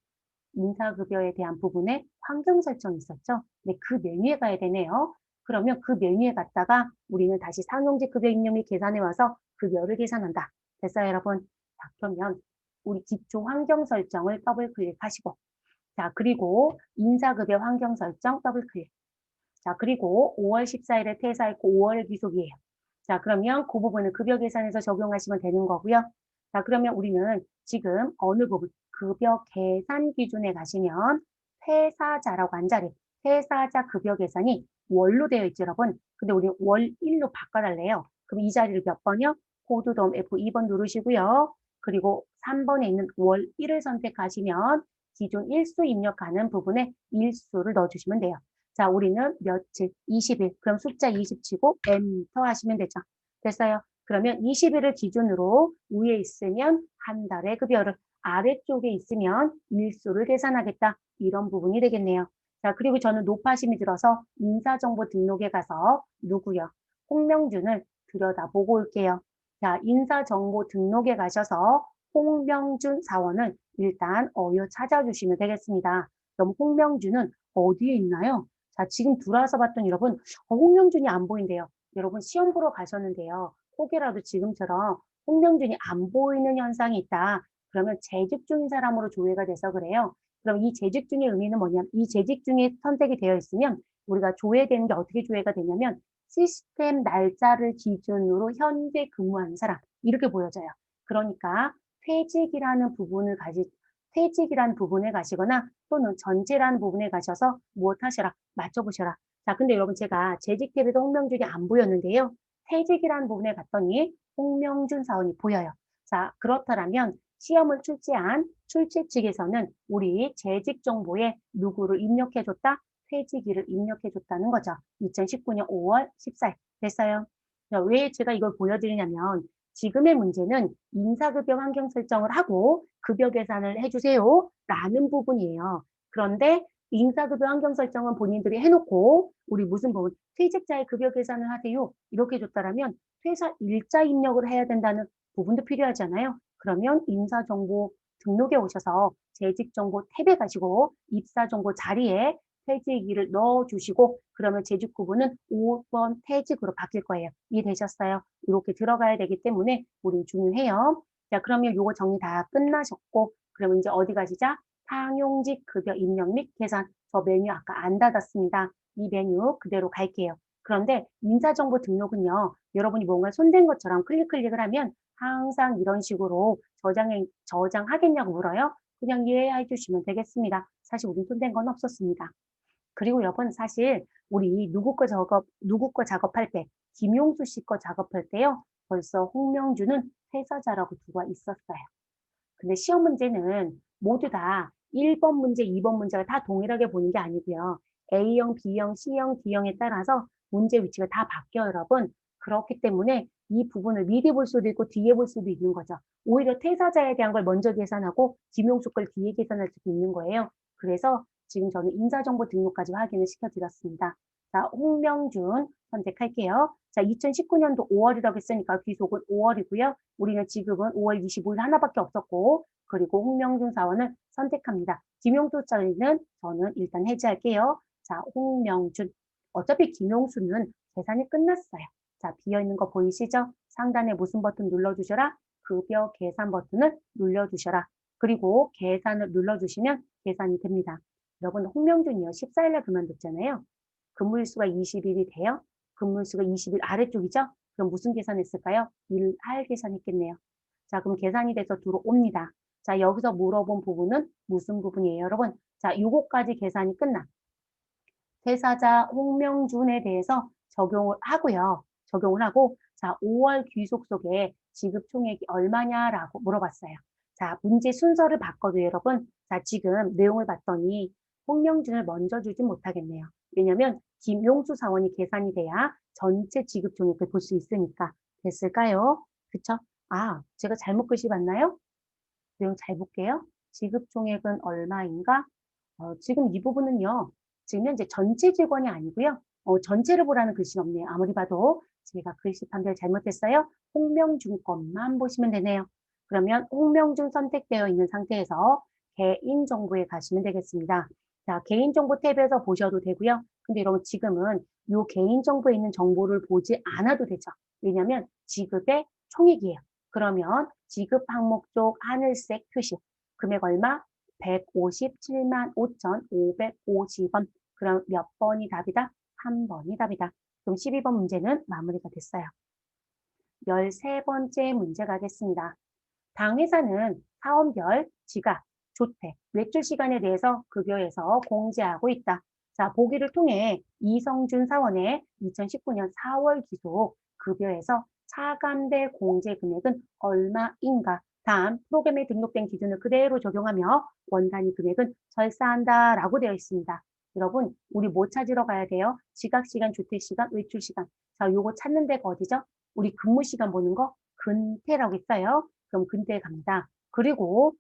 인사급여에 대한 부분에 환경 설정이 있었죠. 네, 그 메뉴에 가야 되네요. 그러면 그 메뉴에 갔다가 우리는 다시 상용직 급여 입력 및 계산해 와서 급여를 계산한다. 됐어요, 여러분? 자, 그러면 우리 기초 환경 설정을 더블 클릭하시고 자, 그리고 인사급여 환경 설정 더블 클릭. 자, 그리고 5월 14일에 퇴사했고 5월에 귀속이에요. 자, 그러면 그 부분을 급여 계산해서 적용하시면 되는 거고요. 자, 그러면 우리는 지금 어느 부분, 급여 계산 기준에 가시면 퇴사자라고 한 자리, 퇴사자 급여 계산이 월로 되어 있죠, 여러분. 근데 우리 월 1로 바꿔달래요. 그럼 이 자리를 몇 번이요? 코드 돔 F2번 누르시고요. 그리고 3번에 있는 월 1을 선택하시면 기존 일수 입력하는 부분에 일수를 넣어주시면 돼요. 자, 우리는 며칠? 20일. 그럼 숫자 20 치고 엔터 하시면 되죠. 됐어요? 그러면 20일을 기준으로 위에 있으면 한 달의 급여를, 아래쪽에 있으면 일수를 계산하겠다. 이런 부분이 되겠네요. 자, 그리고 저는 높아심이 들어서 인사정보 등록에 가서 누구요? 홍명준을 들여다보고 올게요. 자, 인사정보 등록에 가셔서 홍명준 사원을 일단 찾아주시면 되겠습니다. 그럼 홍명준은 어디에 있나요? 자, 지금 들어와서 봤더니 여러분, 홍명준이 안 보인대요. 여러분, 시험 보러 가셨는데요. 혹이라도 지금처럼 홍명준이 안 보이는 현상이 있다. 그러면 재직 중인 사람으로 조회가 돼서 그래요. 그럼 이 재직 중의 의미는 뭐냐면 이 재직 중에 선택이 되어 있으면 우리가 조회되는 게 어떻게 조회가 되냐면 시스템 날짜를 기준으로 현재 근무하는 사람 이렇게 보여져요. 그러니까 퇴직이라는 부분을 퇴직이라는 부분에 가시거나 또는 전체라는 부분에 가셔서 무엇 하셔라 맞춰보셔라. 자, 근데 여러분 제가 재직 탭에도 홍명준이 안 보였는데요. 퇴직이라는 부분에 갔더니 홍명준 사원이 보여요. 자, 그렇다면 시험을 출제한 출제 측에서는 우리 재직 정보에 누구를 입력해줬다? 퇴직일을 입력해줬다는 거죠. 2019년 5월 14일 됐어요. 자, 왜 제가 이걸 보여드리냐면 지금의 문제는 인사급여 환경 설정을 하고 급여 계산을 해주세요 라는 부분이에요. 그런데 인사급여 환경 설정은 본인들이 해놓고 우리 무슨 부분 퇴직자의 급여 계산을 하세요 이렇게 줬다라면 퇴사 일자 입력을 해야 된다는 부분도 필요하잖아요. 그러면 인사정보 등록에 오셔서 재직정보 탭에 가시고 입사정보 자리에 퇴직일을 넣어주시고 그러면 재직 구분은 5번 퇴직으로 바뀔 거예요. 이해되셨어요? 이렇게 들어가야 되기 때문에 우리 중요해요. 자, 그러면 요거 정리 다 끝나셨고 그러면 이제 어디 가시죠? 상용직 급여 입력 및 계산. 저 메뉴 아까 안 닫았습니다. 이 메뉴 그대로 갈게요. 그런데 인사정보 등록은요. 여러분이 뭔가 손댄 것처럼 클릭을 하면 항상 이런 식으로 저장하겠냐고 물어요. 그냥 이해해 주시면 되겠습니다. 사실 우리 손댄 건 없었습니다. 그리고 여러분 사실 우리 누구 거 작업할 때 김용수 씨 거 작업할 때요. 벌써 홍명주는 퇴사자라고 들어와 있었어요. 근데 시험 문제는 모두 다 1번 문제, 2번 문제가 다 동일하게 보는 게 아니고요. A형, B형, C형, D형에 따라서 문제 위치가 다 바뀌어요, 여러분. 그렇기 때문에 이 부분을 미리 볼 수도 있고 뒤에 볼 수도 있는 거죠. 오히려 퇴사자에 대한 걸 먼저 계산하고 김용수 걸 뒤에 계산할 수도 있는 거예요. 그래서 지금 저는 인사정보 등록까지 확인을 시켜드렸습니다. 자, 홍명준 선택할게요. 자, 2019년도 5월이라고 했으니까 귀속은 5월이고요. 우리는 지급은 5월 25일 하나밖에 없었고 그리고 홍명준 사원을 선택합니다. 김용수 자리는 저는 일단 해제할게요. 자, 홍명준. 어차피 김용수는 계산이 끝났어요. 자, 비어있는 거 보이시죠? 상단에 무슨 버튼 눌러주셔라? 급여 계산 버튼을 눌러주셔라. 그리고 계산을 눌러주시면 계산이 됩니다. 여러분 홍명준이요. 14일날 그만뒀잖아요. 근무일수가 20일이 돼요. 근무일수가 20일 아래쪽이죠? 그럼 무슨 계산했을까요? 일할 계산했겠네요. 자, 그럼 계산이 돼서 들어옵니다. 자, 여기서 물어본 부분은 무슨 부분이에요, 여러분? 자, 요거까지 계산이 끝나. 퇴사자 홍명준에 대해서 적용을 하고요. 적용을 하고, 자, 5월 귀속 속에 지급 총액이 얼마냐라고 물어봤어요. 자, 문제 순서를 바꿔도 여러분, 자, 지금 내용을 봤더니 홍명준을 먼저 주진 못하겠네요. 왜냐면 김용수 사원이 계산이 돼야 전체 지급 총액을 볼 수 있으니까. 됐을까요? 그쵸? 아, 제가 잘못 글씨 봤나요? 내용 잘 볼게요. 지급 총액은 얼마인가? 지금 이 부분은요. 지금 현재 전체 직원이 아니고요. 전체를 보라는 글씨는 없네요. 아무리 봐도 제가 글씨 판별 잘못했어요. 홍명준 것만 보시면 되네요. 그러면 홍명준 선택되어 있는 상태에서 개인정보에 가시면 되겠습니다. 자, 개인정보 탭에서 보셔도 되고요. 근데 여러분 지금은 이 개인정보에 있는 정보를 보지 않아도 되죠. 왜냐하면 지급의 총액이에요. 그러면 지급 항목 쪽 하늘색 표시. 금액 얼마? 157만 5,550원. 그럼 몇 번이 답이다? 한 번이 답이다. 그럼 12번 문제는 마무리가 됐어요. 13번째 문제 가겠습니다. 당 회사는 사원별 지각, 조퇴, 외출 시간에 대해서 급여에서 공지하고 있다. 자, 보기를 통해 이성준 사원의 2019년 4월 기속 급여에서 차감될 공제 금액은 얼마인가? 다음 프로그램에 등록된 기준을 그대로 적용하며 원 단위 금액은 절사한다라고 되어 있습니다. 여러분, 우리 뭐 찾으러 가야 돼요? 지각 시간, 조퇴 시간, 외출 시간. 자, 요거 찾는 데가 어디죠? 우리 근무 시간 보는 거 근태라고 있어요. 그럼 근태에 갑니다. 그리고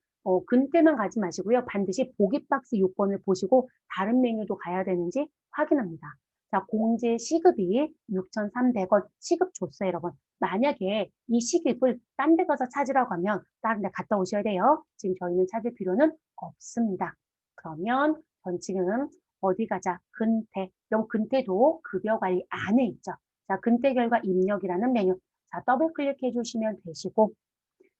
근태만 가지 마시고요. 반드시 보기 박스 요건을 보시고 다른 메뉴도 가야 되는지 확인합니다. 자, 공제 시급이 6,300원 시급 줬어요, 여러분. 만약에 이 시급을 딴 데 가서 찾으라고 하면 다른 데 갔다 오셔야 돼요. 지금 저희는 찾을 필요는 없습니다. 그러면 전 지금 어디 가자? 근태. 그럼 근태도 급여 관리 안에 있죠. 자, 근태 결과 입력이라는 메뉴. 자, 더블 클릭해 주시면 되시고,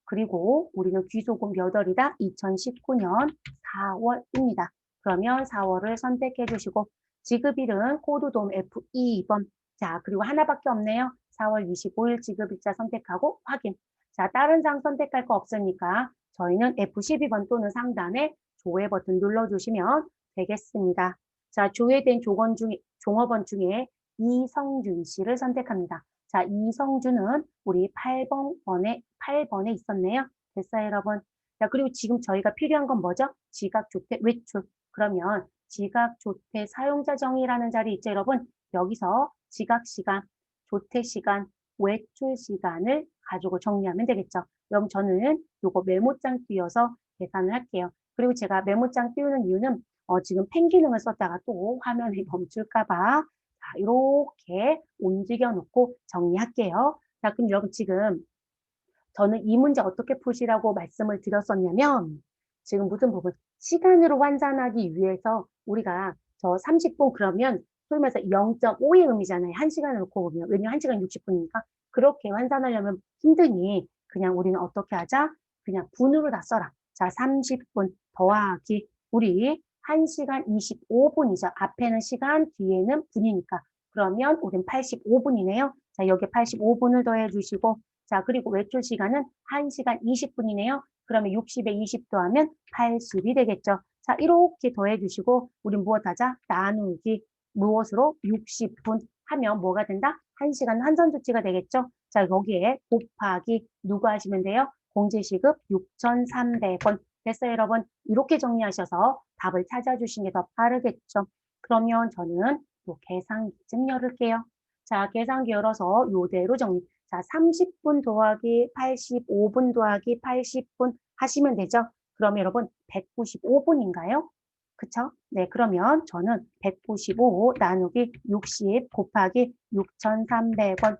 그리고 우리는 귀속은 몇 월이다? 2019년 4월입니다. 그러면 4월을 선택해 주시고, 지급일은 코드돔 F2번. 자, 그리고 하나밖에 없네요. 4월 25일 지급일자 선택하고 확인. 자, 다른 장 선택할 거 없으니까 저희는 F12번 또는 상단에 조회 버튼 눌러주시면 되겠습니다. 자, 조회된 종업원 중에 이성준 씨를 선택합니다. 자, 이성준은 우리 8번에 있었네요. 됐어요, 여러분. 자, 그리고 지금 저희가 필요한 건 뭐죠? 지각조퇴 외출. 그러면 지각조퇴 사용자 정의라는 자리 있죠, 여러분? 여기서 지각시간, 조퇴시간, 외출시간을 가지고 정리하면 되겠죠. 그럼 저는 요거 메모장 띄워서 계산을 할게요. 그리고 제가 메모장 띄우는 이유는 지금 펜 기능을 썼다가 또 화면이 멈출까 봐 자, 이렇게 움직여 놓고 정리할게요. 자, 그럼 여러분 지금 저는 이 문제 어떻게 푸시라고 말씀을 드렸었냐면 지금 무슨 부분? 시간으로 환산하기 위해서 우리가 저 30분 그러면 소위 말해서 0.5의 의미잖아요. 1시간을 놓고 보면. 왜냐면 1시간 60분이니까. 그렇게 환산하려면 힘드니 그냥 우리는 어떻게 하자? 그냥 분으로 다 써라. 자, 30분 더하기 우리 1시간 25분이죠. 앞에는 시간, 뒤에는 분이니까. 그러면 우린 85분이네요. 자, 여기 85분을 더해 주시고 자, 그리고 외출 시간은 1시간 20분이네요. 그러면 60에 20 더하면 80이 되겠죠. 자, 이렇게 더해 주시고 우리 무엇 하자? 나누기 무엇으로? 60분 하면 뭐가 된다? 1시간 환산조치가 되겠죠. 자, 여기에 곱하기 누가 하시면 돼요? 공제시급 6,300원. 됐어요, 여러분? 이렇게 정리하셔서 답을 찾아주시는 게 더 빠르겠죠. 그러면 저는 또 계산기 좀 열을게요. 자, 계산기 열어서 이대로 정리. 자, 30분 더하기 85분 더하기 80분 하시면 되죠. 그럼 여러분 195분인가요? 그쵸? 네, 그러면 저는 195 나누기 60 곱하기 6,300원.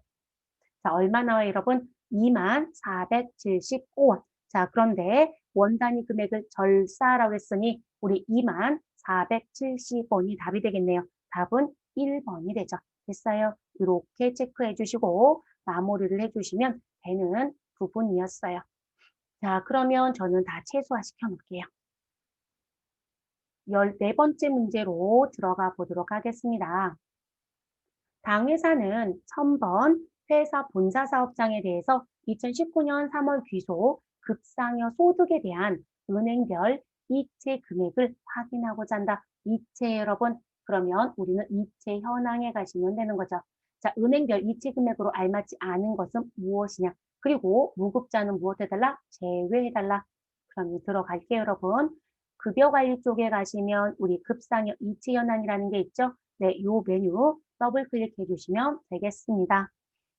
자, 얼마 나와요, 여러분? 24,475원. 자, 그런데 원단위 금액을 절사라고 했으니 우리 24,470원이 답이 되겠네요. 답은 1번이 되죠. 됐어요? 이렇게 체크해 주시고 마무리를 해주시면 되는 부분이었어요. 자, 그러면 저는 다 최소화시켜 놓을게요. 14번째 문제로 들어가 보도록 하겠습니다. 당회사는 1000번 회사 본사 사업장에 대해서 2019년 3월 귀속 급상여 소득에 대한 은행별 이체 금액을 확인하고자 한다. 이체 여러분, 그러면 우리는 이체 현황에 가시면 되는 거죠. 자, 은행별 이체 금액으로 알맞지 않은 것은 무엇이냐? 그리고 무급자는 무엇 해달라? 제외해달라. 그럼 들어갈게요, 여러분. 급여관리 쪽에 가시면 우리 급상여 이체 현황이라는 게 있죠? 네, 이 메뉴 더블 클릭해 주시면 되겠습니다.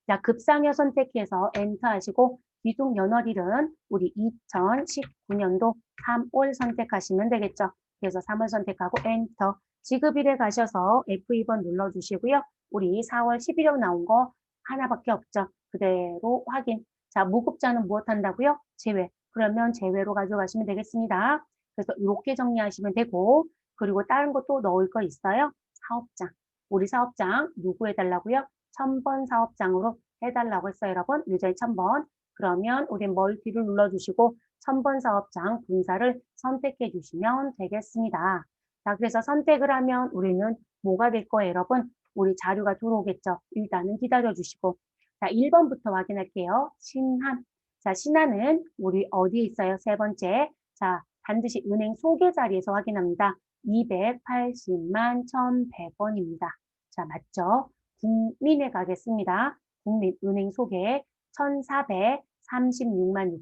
자, 급상여 선택해서 엔터 하시고 기둥 연월일은 우리 2019년도 3월 선택하시면 되겠죠. 그래서 3월 선택하고 엔터. 지급일에 가셔서 F2번 눌러주시고요. 우리 4월 11일 나온 거 하나밖에 없죠. 그대로 확인. 자, 무급자는 무엇 한다고요? 제외. 그러면 제외로 가져가시면 되겠습니다. 그래서 이렇게 정리하시면 되고 그리고 다른 것도 넣을 거 있어요? 사업장. 우리 사업장 누구 해달라고요? 1000번 사업장으로 해달라고 했어요, 여러분. 유저의 1000번. 그러면 우리 멀티를 눌러주시고 1000번 사업장 분사를 선택해 주시면 되겠습니다. 자, 그래서 선택을 하면 우리는 뭐가 될 거예요, 여러분? 우리 자료가 들어오겠죠. 일단은 기다려 주시고. 자, 1번부터 확인할게요. 신한. 자, 신한은 우리 어디에 있어요? 세 번째. 자, 반드시 은행 소개 자리에서 확인합니다. 280만 1,100원입니다. 자, 맞죠? 국민에 가겠습니다. 국민은행 소개 1,436만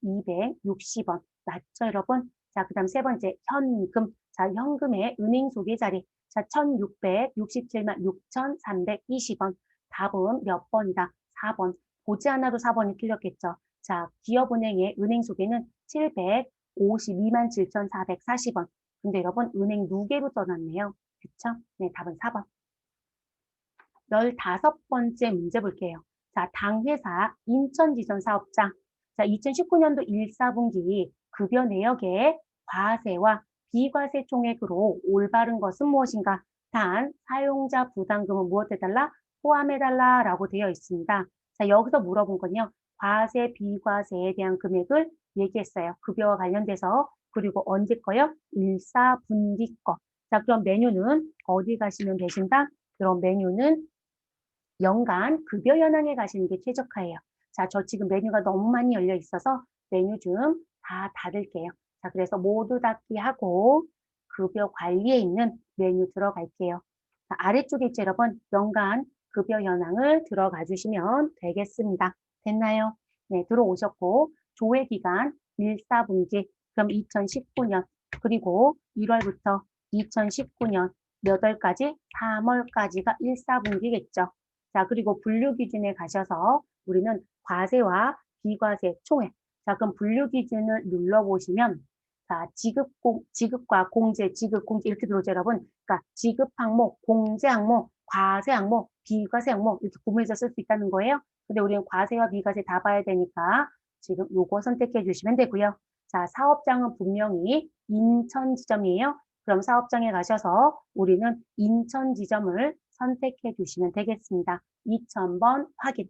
6,260원. 맞죠, 여러분? 자, 그 다음 세 번째, 현금. 자, 현금의 은행 소개 자리. 자, 1,667만 6,320원. 답은 몇 번이다? 4번. 보지 않아도 4번이 틀렸겠죠. 자, 기업은행의 은행 소개는 752만 7,440원. 근데 여러분, 은행 누계로 써놨네요. 그쵸? 네, 답은 4번. 15번째 문제 볼게요. 자, 당회사 인천지점 사업장. 자, 2019년도 1, 4분기 급여 내역에 과세와 비과세 총액으로 올바른 것은 무엇인가? 단, 사용자 부담금은 무엇 해달라? 포함해달라 라고 되어 있습니다. 자, 여기서 물어본 건요. 과세, 비과세에 대한 금액을 얘기했어요. 급여와 관련돼서. 그리고 언제 거요? 1사분기 거. 자, 그럼 메뉴는 어디 가시면 되신다? 그럼 메뉴는 연간 급여 현황에 가시는 게 최적화예요. 자, 저 지금 메뉴가 너무 많이 열려 있어서 메뉴 좀 다 닫을게요. 자, 그래서 모두 닫기 하고 급여 관리에 있는 메뉴 들어갈게요. 자, 아래쪽에 있죠, 여러분. 연간 급여 현황을 들어가 주시면 되겠습니다. 됐나요? 네, 들어오셨고 조회 기간 1사분기 그럼 2019년 그리고 1월부터 2019년 몇 월까지? 3월까지가 1사분기겠죠. 자, 그리고 분류 기준에 가셔서 우리는 과세와 비과세 총액. 자, 그럼 분류 기준을 눌러보시면, 자, 지급과 공제, 지급, 공제 이렇게 들어오죠, 여러분. 그러니까 지급 항목, 공제 항목, 과세 항목, 비과세 항목 이렇게 구분해서 쓸 수 있다는 거예요. 근데 우리는 과세와 비과세 다 봐야 되니까 지금 요거 선택해 주시면 되고요. 자, 사업장은 분명히 인천 지점이에요. 그럼 사업장에 가셔서 우리는 인천 지점을 선택해 주시면 되겠습니다. 2000번 확인.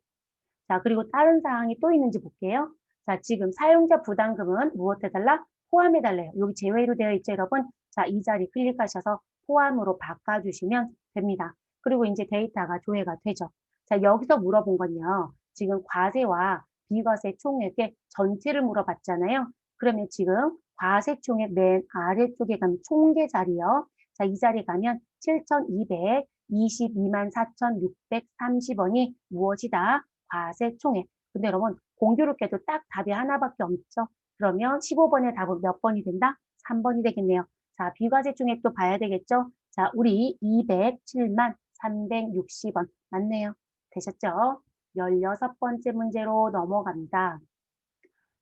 자, 그리고 다른 사항이 또 있는지 볼게요. 자, 지금 사용자 부담금은 무엇 해달라? 포함해달래요. 여기 제외로 되어 있죠, 여러분? 자, 이 자리 클릭하셔서 포함으로 바꿔주시면 됩니다. 그리고 이제 데이터가 조회가 되죠. 자, 여기서 물어본 건요. 지금 과세와 비과세 총액의 전체를 물어봤잖아요. 그러면 지금 과세 총액 맨 아래쪽에 가면 총계 자리요. 자, 이 자리 가면 7,222만 4,630원이 무엇이다? 과세 총액. 근데 여러분 공교롭게도 딱 답이 하나밖에 없죠. 그러면 15번의 답은 몇 번이 된다? 3번이 되겠네요. 자, 비과세 총액도 봐야 되겠죠? 자, 우리 207만 360원 맞네요. 되셨죠? 16번째 문제로 넘어갑니다.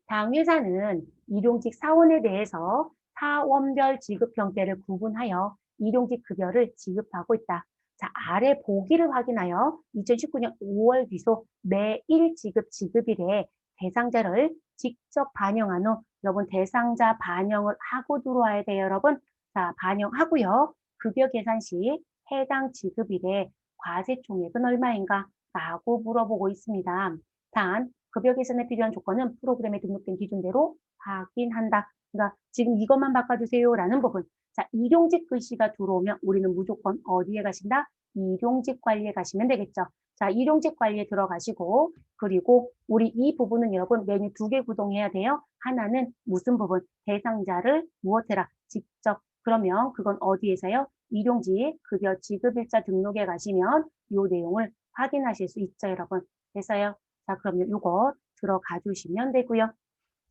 당회사는 일용직 사원에 대해서 사원별 지급 형태를 구분하여 일용직 급여를 지급하고 있다. 자, 아래 보기를 확인하여 2019년 5월 귀속 매일 지급일에 대상자를 직접 반영한 후 여러분 대상자 반영을 하고 들어와야 돼요, 여러분. 자, 반영하고요. 급여 계산 시 해당 지급일에 과세 총액은 얼마인가? 라고 물어보고 있습니다. 단, 급여 개선에 필요한 조건은 프로그램에 등록된 기준대로 확인한다. 그러니까 지금 이것만 바꿔주세요라는 부분. 자, 일용직 글씨가 들어오면 우리는 무조건 어디에 가신다? 일용직 관리에 가시면 되겠죠. 자, 일용직 관리에 들어가시고 그리고 우리 이 부분은 여러분 메뉴 2개 구동해야 돼요. 하나는 무슨 부분? 대상자를 무엇해라? 직접. 그러면 그건 어디에서요? 일용직 급여 지급일자 등록에 가시면 이 내용을 확인하실 수 있죠, 여러분. 됐어요? 자, 그러면 이거 들어가 주시면 되고요.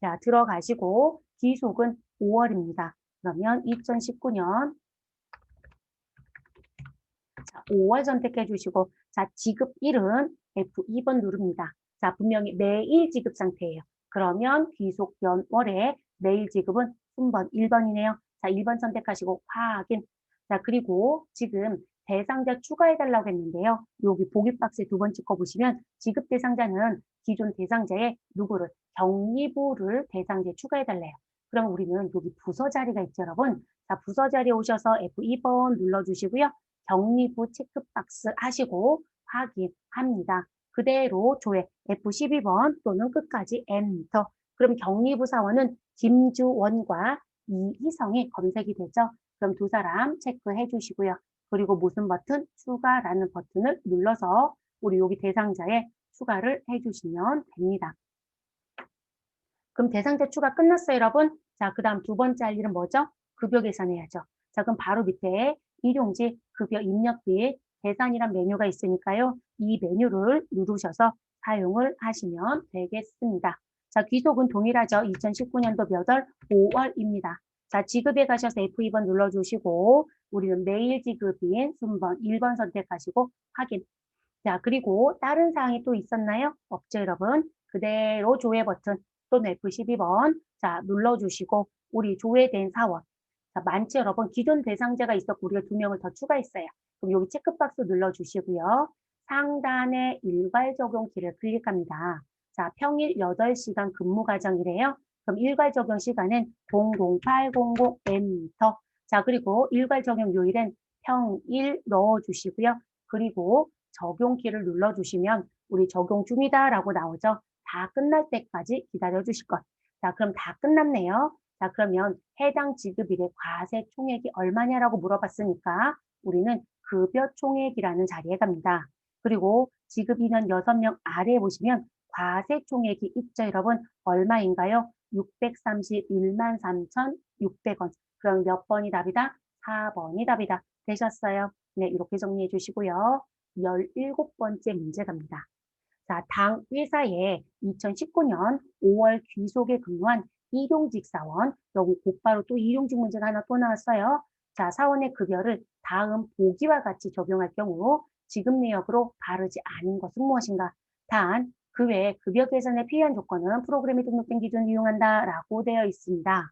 자, 들어가시고 기속은 5월입니다. 그러면 2019년 자, 5월 선택해 주시고 자, 지급일은 F2번 누릅니다. 자, 분명히 매일 지급 상태예요. 그러면 귀속 연월에 매일 지급은 순번 1번이네요. 자, 1번 선택하시고 확인. 자, 그리고 지금 대상자 추가해달라고 했는데요. 여기 보기 박스에 2번째 거 보시면 지급 대상자는 기존 대상자의 누구를 격리부를 대상자에 추가해달래요. 그럼 우리는 여기 부서 자리가 있죠, 여러분. 자, 부서 자리에 오셔서 F2번 눌러주시고요. 격리부 체크박스 하시고 확인합니다. 그대로 조회 F12번 또는 끝까지 엔터. 그럼 격리부 사원은 김주원과 이희성이 검색이 되죠. 그럼 두 사람 체크해 주시고요. 그리고 무슨 버튼? 추가라는 버튼을 눌러서 우리 여기 대상자에 추가를 해주시면 됩니다. 그럼 대상자 추가 끝났어요, 여러분? 자, 그 다음 2번째 할 일은 뭐죠? 급여 계산해야죠. 자, 그럼 바로 밑에 일용직 급여 입력 및 계산이란 메뉴가 있으니까요. 이 메뉴를 누르셔서 사용을 하시면 되겠습니다. 자, 귀속은 동일하죠. 2019년도 몇 월? 5월입니다. 자, 지급에 가셔서 F2번 눌러주시고 우리는 매일 지급인 순번 1번 선택하시고 확인. 자, 그리고 다른 사항이 또 있었나요? 없죠, 여러분? 그대로 조회 버튼 또는 F12번 자, 눌러주시고 우리 조회된 사원 자, 많지 여러분? 기존 대상자가 있었고 우리가 2명을 더 추가했어요. 그럼 여기 체크박스 눌러주시고요. 상단에 일괄 적용키를 클릭합니다. 자, 평일 8시간 근무 과정이래요. 그럼 일괄 적용 시간은 00800 엔터. 자, 그리고 일괄 적용 요일은 평일 넣어주시고요. 그리고 적용키를 눌러주시면 우리 적용 중이다라고 나오죠. 다 끝날 때까지 기다려 주실 것. 자, 그럼 다 끝났네요. 자, 그러면 해당 지급일의 과세 총액이 얼마냐라고 물어봤으니까 우리는 급여 총액이라는 자리에 갑니다. 그리고 지급 인원 6명 아래에 보시면 과세 총액이 있죠, 여러분. 얼마인가요? 631만 3,600원. 그럼 몇 번이 답이다? 4번이 답이다. 되셨어요? 네, 이렇게 정리해 주시고요. 17번째 문제 갑니다. 자, 당 회사에 2019년 5월 귀속에 근무한 일용직 사원, 여기 곧바로 또 일용직 문제가 하나 또 나왔어요. 자, 사원의 급여를 다음 보기와 같이 적용할 경우 지급 내역으로 바르지 않은 것은 무엇인가? 단, 그 외에 급여 계산에 필요한 조건은 프로그램에 등록된 기준을 이용한다라고 되어 있습니다.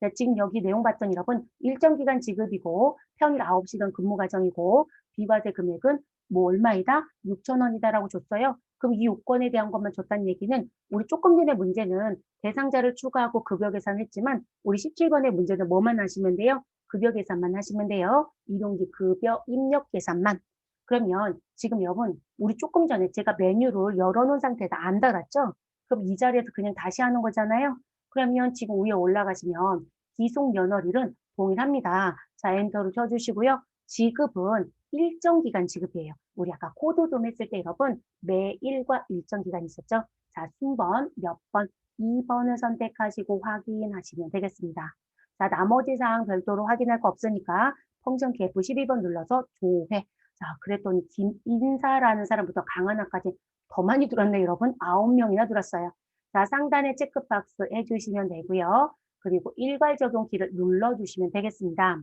네, 지금 여기 내용 봤더니 여러분 일정 기간 지급이고 평일 9시간 근무 과정이고 비과세 금액은 뭐 얼마이다? 6,000원이다라고 줬어요. 그럼 이 요건에 대한 것만 줬다는 얘기는 우리 조금 전에 문제는 대상자를 추가하고 급여 계산했지만 우리 17번의 문제는 뭐만 하시면 돼요? 급여 계산만 하시면 돼요. 일용직 급여 입력 계산만. 그러면 지금 여러분 우리 조금 전에 제가 메뉴를 열어놓은 상태에서 안 닫았죠? 그럼 이 자리에서 그냥 다시 하는 거잖아요. 그러면 지금 위에 올라가시면 기속 연월일은 동일합니다. 자, 엔터를 쳐주시고요. 지급은 일정 기간 지급이에요. 우리 아까 코드 좀 했을 때 여러분 매일과 일정 기간 있었죠? 자, 순번 몇 번, 2번을 선택하시고 확인하시면 되겠습니다. 자, 나머지 사항 별도로 확인할 거 없으니까 펑션 F 12번 눌러서 조회. 자, 그랬더니 김인사라는 사람부터 강하나까지 더 많이 들었네, 여러분. 9명이나 들었어요. 자, 상단에 체크박스 해주시면 되고요. 그리고 일괄 적용키를 눌러주시면 되겠습니다.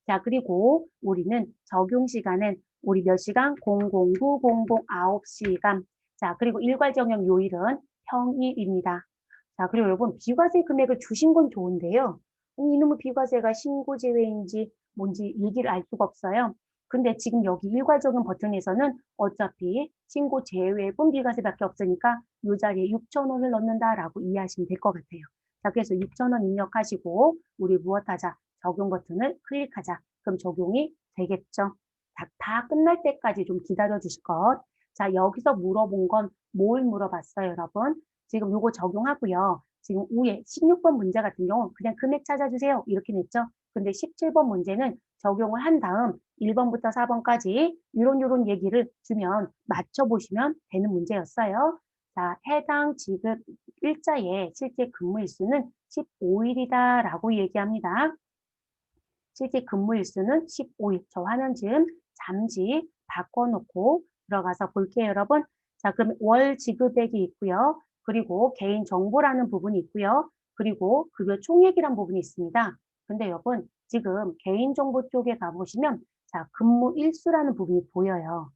자, 그리고 우리는 적용 시간은 우리 몇 시간? 009, 00, 9시간. 자, 그리고 일괄 적용 요일은 평일입니다. 자, 그리고 여러분, 비과세 금액을 주신 건 좋은데요. 이놈의 비과세가 신고 제외인지 뭔지 얘기를 알 수가 없어요. 근데 지금 여기 일괄 적용 버튼에서는 어차피 신고 제외분 비과세밖에 없으니까 이 자리에 6,000원을 넣는다라고 이해하시면 될 것 같아요. 자, 그래서 6,000원 입력하시고 우리 무엇하자? 적용 버튼을 클릭하자. 그럼 적용이 되겠죠. 다 끝날 때까지 좀 기다려 주실 것. 자, 여기서 물어본 건 뭘 물어봤어요, 여러분? 지금 요거 적용하고요. 지금 위에 16번 문제 같은 경우 그냥 금액 찾아주세요. 이렇게 냈죠. 근데 17번 문제는 적용을 한 다음 1번부터 4번까지 이런 얘기를 주면 맞춰보시면 되는 문제였어요. 자, 해당 지급 일자의 실제 근무 일수는 15일이다라고 얘기합니다. 실제 근무 일수는 15일. 저 화면 지금 잠시 바꿔놓고 들어가서 볼게요, 여러분. 자, 그럼 월 지급액이 있고요. 그리고 개인 정보라는 부분이 있고요. 그리고 급여 총액이란 부분이 있습니다. 근데 여러분, 지금 개인 정보 쪽에 가보시면 자, 근무 일수라는 부분이 보여요.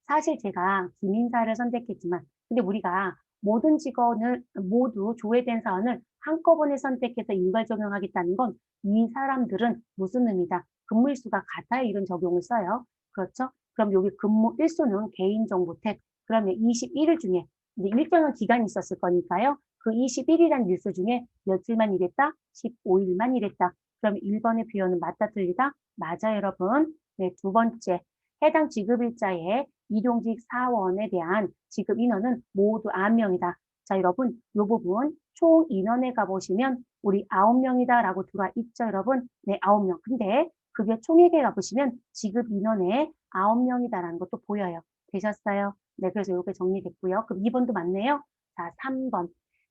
사실 제가 김인사를 선택했지만 근데 우리가 모든 직원을 모두 조회된 사원을 한꺼번에 선택해서 일괄 적용하겠다는 건 이 사람들은 무슨 의미다? 근무 일수가 같아야 이런 적용을 써요. 그렇죠? 그럼 여기 근무 일수는 개인정보 탭. 그러면 21일 중에 이제 일정한 기간이 있었을 거니까요. 그 21이라는 일수 중에 며칠만 일했다? 15일만 일했다. 그럼 1번의 표현은 맞다 틀리다? 맞아요, 여러분. 네, 두 번째. 해당 지급일자의 일용직 사원에 대한 지급 인원은 모두 9명이다. 자, 여러분, 이 부분 총 인원에 가보시면 우리 9명이다라고 들어와 있죠, 여러분? 네, 9명. 근데 급여 총액에 가보시면 지급 인원에 9명이다라는 것도 보여요. 되셨어요? 네, 그래서 이렇게 정리됐고요. 그럼 2번도 맞네요. 자, 3번.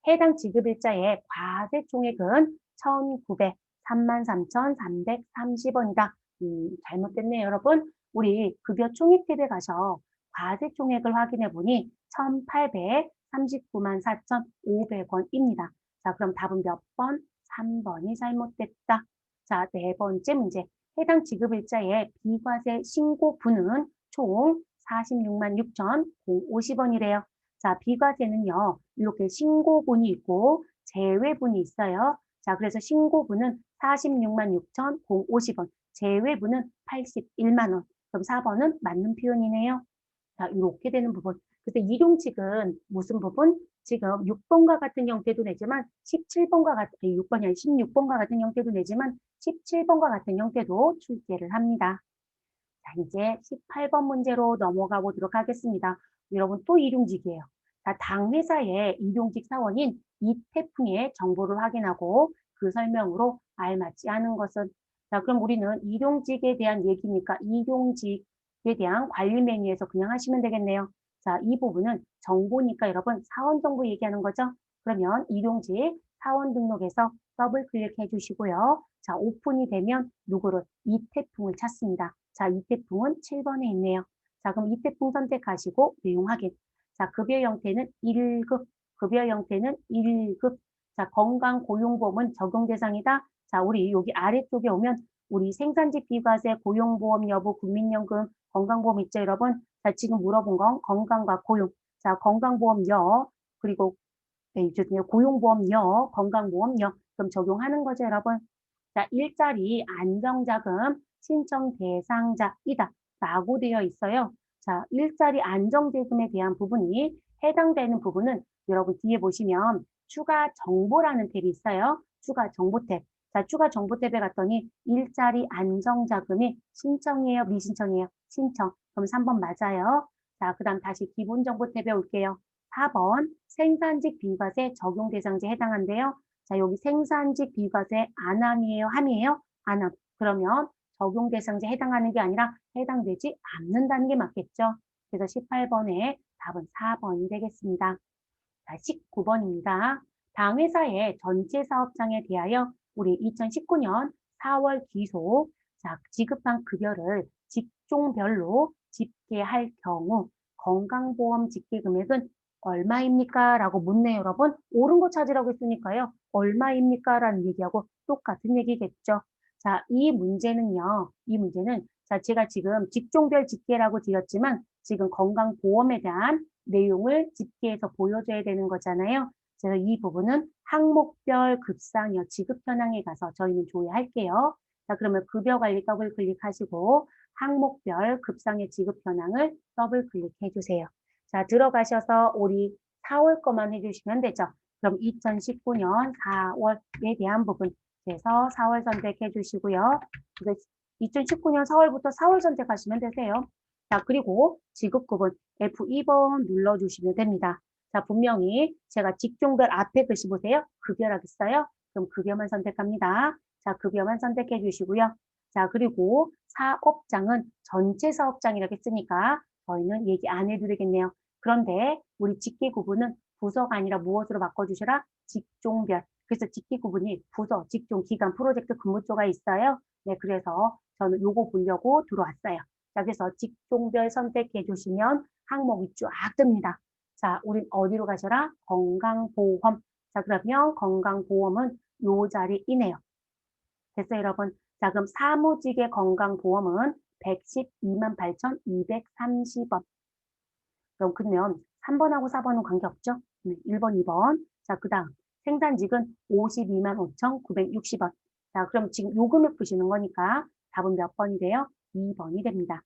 해당 지급일자의 과세 총액은 1,900, 33,330원이다. 잘못됐네요, 여러분. 우리 급여 총액 탭에 가서 과세 총액을 확인해 보니 1,839만 4,500원입니다. 자, 그럼 답은 몇 번? 3번이 잘못됐다. 자, 네 번째 문제. 해당 지급일자의 비과세 신고분은 총 46만 6,050원이래요. 자, 비과세는요, 이렇게 신고분이 있고 제외분이 있어요. 자, 그래서 신고분은 46만 6,050원, 제외분은 81만 원. 그럼 4번은 맞는 표현이네요. 자, 이렇게 되는 부분. 그때 일용직은 무슨 부분? 지금 6번과 같은 형태도 내지만 17번과 같은 6번이 아니라 16번과 같은 형태도 내지만 17번과 같은 형태도 출제를 합니다. 자, 이제 18번 문제로 넘어가 보도록 하겠습니다. 여러분 또 일용직이에요. 자, 당 회사의 일용직 사원인 이태풍의 정보를 확인하고 그 설명으로 알맞지 않은 것은 자, 그럼 우리는 일용직에 대한 얘기니까 일용직에 대한 관리 메뉴에서 그냥 하시면 되겠네요. 자, 이 부분은 정보니까 여러분 사원 정보 얘기하는 거죠. 그러면 일용직 사원 등록에서 더블 클릭해 주시고요. 자, 오픈이 되면 누구를? 이태풍을 찾습니다. 자, 이태풍은 7번에 있네요. 자, 그럼 이태풍 선택하시고 내용 확인. 자, 급여 형태는 1급, 급여 형태는 1급. 자, 건강고용보험은 적용 대상이다. 자, 우리 여기 아래쪽에 오면 우리 생산직 비과세, 고용보험 여부, 국민연금, 건강보험 있죠, 여러분? 자, 지금 물어본 건 건강과 고용. 자, 건강보험 여, 그리고 네, 고용보험 여, 건강보험 여. 그럼 적용하는 거죠, 여러분? 자, 일자리 안정자금 신청 대상자이다. 라고 되어 있어요. 자, 일자리 안정자금에 대한 부분이 해당되는 부분은 여러분 뒤에 보시면 추가 정보라는 탭이 있어요. 추가 정보 탭. 자, 추가 정보 탭에 갔더니 일자리 안정자금이 신청이에요, 미신청이에요? 신청. 그럼 3번 맞아요. 자, 그 다음 다시 기본 정보 탭에 올게요. 4번 생산직 비과세 적용 대상자에 해당한데요. 자, 여기 생산직 비과세 안함이에요, 함이에요? 안함. 그러면 적용 대상자에 해당하는 게 아니라 해당되지 않는다는 게 맞겠죠. 그래서 18번에 답은 4번이 되겠습니다. 자, 19번입니다. 당 회사의 전체 사업장에 대하여 우리 2019년 4월 기소 자, 지급한 급여를 직종별로 집계할 경우 건강보험 집계 금액은 얼마입니까? 라고 묻네요, 여러분. 옳은 거 찾으라고 했으니까요. 얼마입니까? 라는 얘기하고 똑같은 얘기겠죠. 자, 이 문제는요. 이 문제는 자, 제가 지금 직종별 집계라고 드렸지만 지금 건강보험에 대한 내용을 집계해서 보여줘야 되는 거잖아요. 그래서 이 부분은 항목별 급상여 지급 현황에 가서 저희는 조회할게요. 자, 그러면 급여 관리 더블 클릭하시고 항목별 급상여 지급 현황을 더블 클릭해 주세요. 자, 들어가셔서 우리 4월 거만 해주시면 되죠. 그럼 2019년 4월에 대한 부분 그래서 4월 선택해 주시고요. 2019년 4월부터 4월 선택하시면 되세요. 자, 그리고 지급급은 F2번 눌러주시면 됩니다. 자, 분명히 제가 직종별 앞에 글씨 보세요. 급여라겠어요? 그럼 급여만 선택합니다. 자, 급여만 선택해 주시고요. 자, 그리고 사업장은 전체 사업장이라고 했으니까 저희는 얘기 안 해드리겠네요. 그런데 우리 직계 구분은 부서가 아니라 무엇으로 바꿔주셔라? 직종별. 그래서 직계 구분이 부서, 직종, 기간, 프로젝트, 근무조가 있어요. 네, 그래서 저는 요거 보려고 들어왔어요. 자, 그래서 직종별 선택해 주시면 항목이 쫙 뜹니다. 자, 우린 어디로 가셔라? 건강보험. 자, 그러면 건강보험은 요 자리이네요. 됐어요, 여러분? 자, 그럼 사무직의 건강보험은 112만 8,230원. 그러면 3번하고 4번은 관계없죠? 네, 1번, 2번. 자, 그 다음 생산직은 52만 5,960원. 자, 그럼 지금 요 금액 푸시는 거니까 답은 몇 번이 돼요? 2번이 됩니다.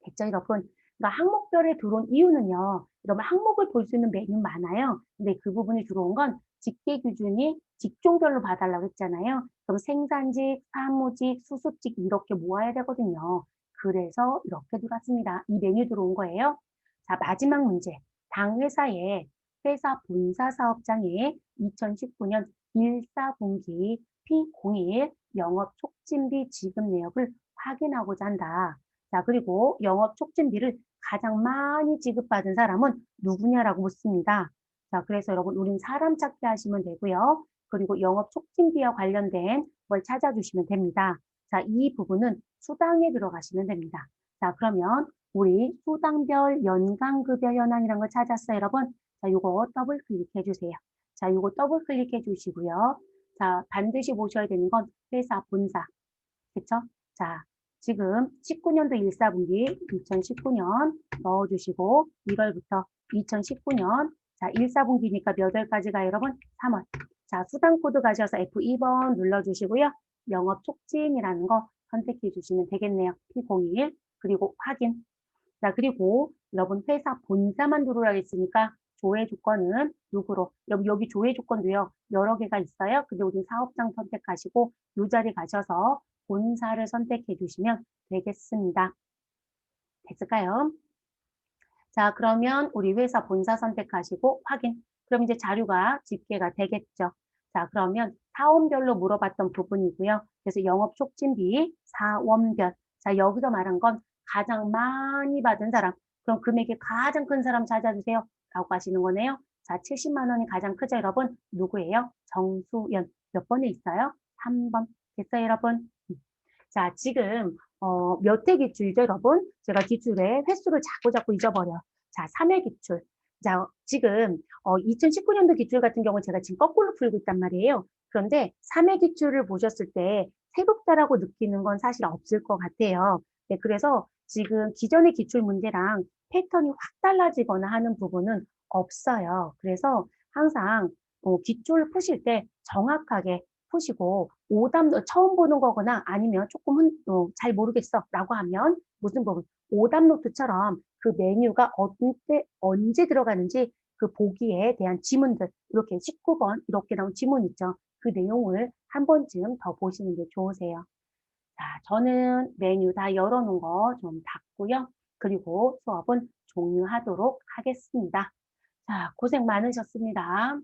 됐죠, 여러분? 그러니까 항목별에 들어온 이유는요. 여러분 항목을 볼 수 있는 메뉴 많아요. 근데 그 부분이 들어온 건 집계 기준이 직종별로 봐달라고 했잖아요. 그럼 생산직, 사무직, 수수직 이렇게 모아야 되거든요. 그래서 이렇게 들어왔습니다. 이 메뉴 들어온 거예요. 자, 마지막 문제. 당 회사의 회사 본사 사업장에 2019년 1사분기 P01 영업 촉진비 지급 내역을 확인하고자 한다. 자, 그리고 영업 촉진비를 가장 많이 지급받은 사람은 누구냐라고 묻습니다. 자, 그래서 여러분, 우린 사람 찾기 하시면 되고요. 그리고 영업 촉진비와 관련된 걸 찾아주시면 됩니다. 자, 이 부분은 수당에 들어가시면 됩니다. 자, 그러면 우리 수당별 연간급여 현황이라는 걸 찾았어요, 여러분. 자, 요거 더블 클릭해 주세요. 자, 요거 더블 클릭해 주시고요. 자, 반드시 보셔야 되는 건 회사 본사. 그쵸? 자, 지금 19년도 1사분기 2019년 넣어주시고 1월부터 2019년 자 1사분기니까 몇 월까지가 여러분? 3월. 자 수당코드 가셔서 F2번 눌러주시고요. 영업 촉진이라는 거 선택해 주시면 되겠네요. P01 그리고 확인. 자 그리고 여러분 회사 본사만 들어오라고 했으니까 조회 조건은 누구로? 여기 조회 조건도요. 여러 개가 있어요. 근데 우리 사업장 선택하시고 이 자리 가셔서 본사를 선택해 주시면 되겠습니다. 됐을까요? 자, 그러면 우리 회사 본사 선택하시고 확인. 그럼 이제 자료가 집계가 되겠죠. 자, 그러면 사원별로 물어봤던 부분이고요. 그래서 영업 촉진비, 사원별. 자, 여기서 말한 건 가장 많이 받은 사람. 그럼 금액이 가장 큰 사람 찾아주세요. 라고 하시는 거네요. 자, 70만 원이 가장 크죠, 여러분? 누구예요? 정수연. 몇 번에 있어요? 3번. 됐어요, 여러분? 자, 지금 몇 회 기출이죠, 여러분? 제가 기출의 횟수를 자꾸 잊어버려. 자, 3회 기출. 자, 지금 2019년도 기출 같은 경우는 제가 지금 거꾸로 풀고 있단 말이에요. 그런데 3회 기출을 보셨을 때 새롭다라고 느끼는 건 사실 없을 것 같아요. 네, 그래서 지금 기존의 기출 문제랑 패턴이 확 달라지거나 하는 부분은 없어요. 그래서 항상 기출을 푸실 때 정확하게 푸시고 오답 처음 보는 거거나 아니면 조금 잘 모르겠어 라고 하면 무슨 부분 오답 노트처럼 그 메뉴가 언제 들어가는지 그 보기에 대한 지문들 이렇게 19번 이렇게 나온 지문 있죠. 그 내용을 한 번쯤 더 보시는 게 좋으세요. 자, 저는 메뉴 다 열어놓은 거 좀 닫고요. 그리고 수업은 종료하도록 하겠습니다. 자, 고생 많으셨습니다.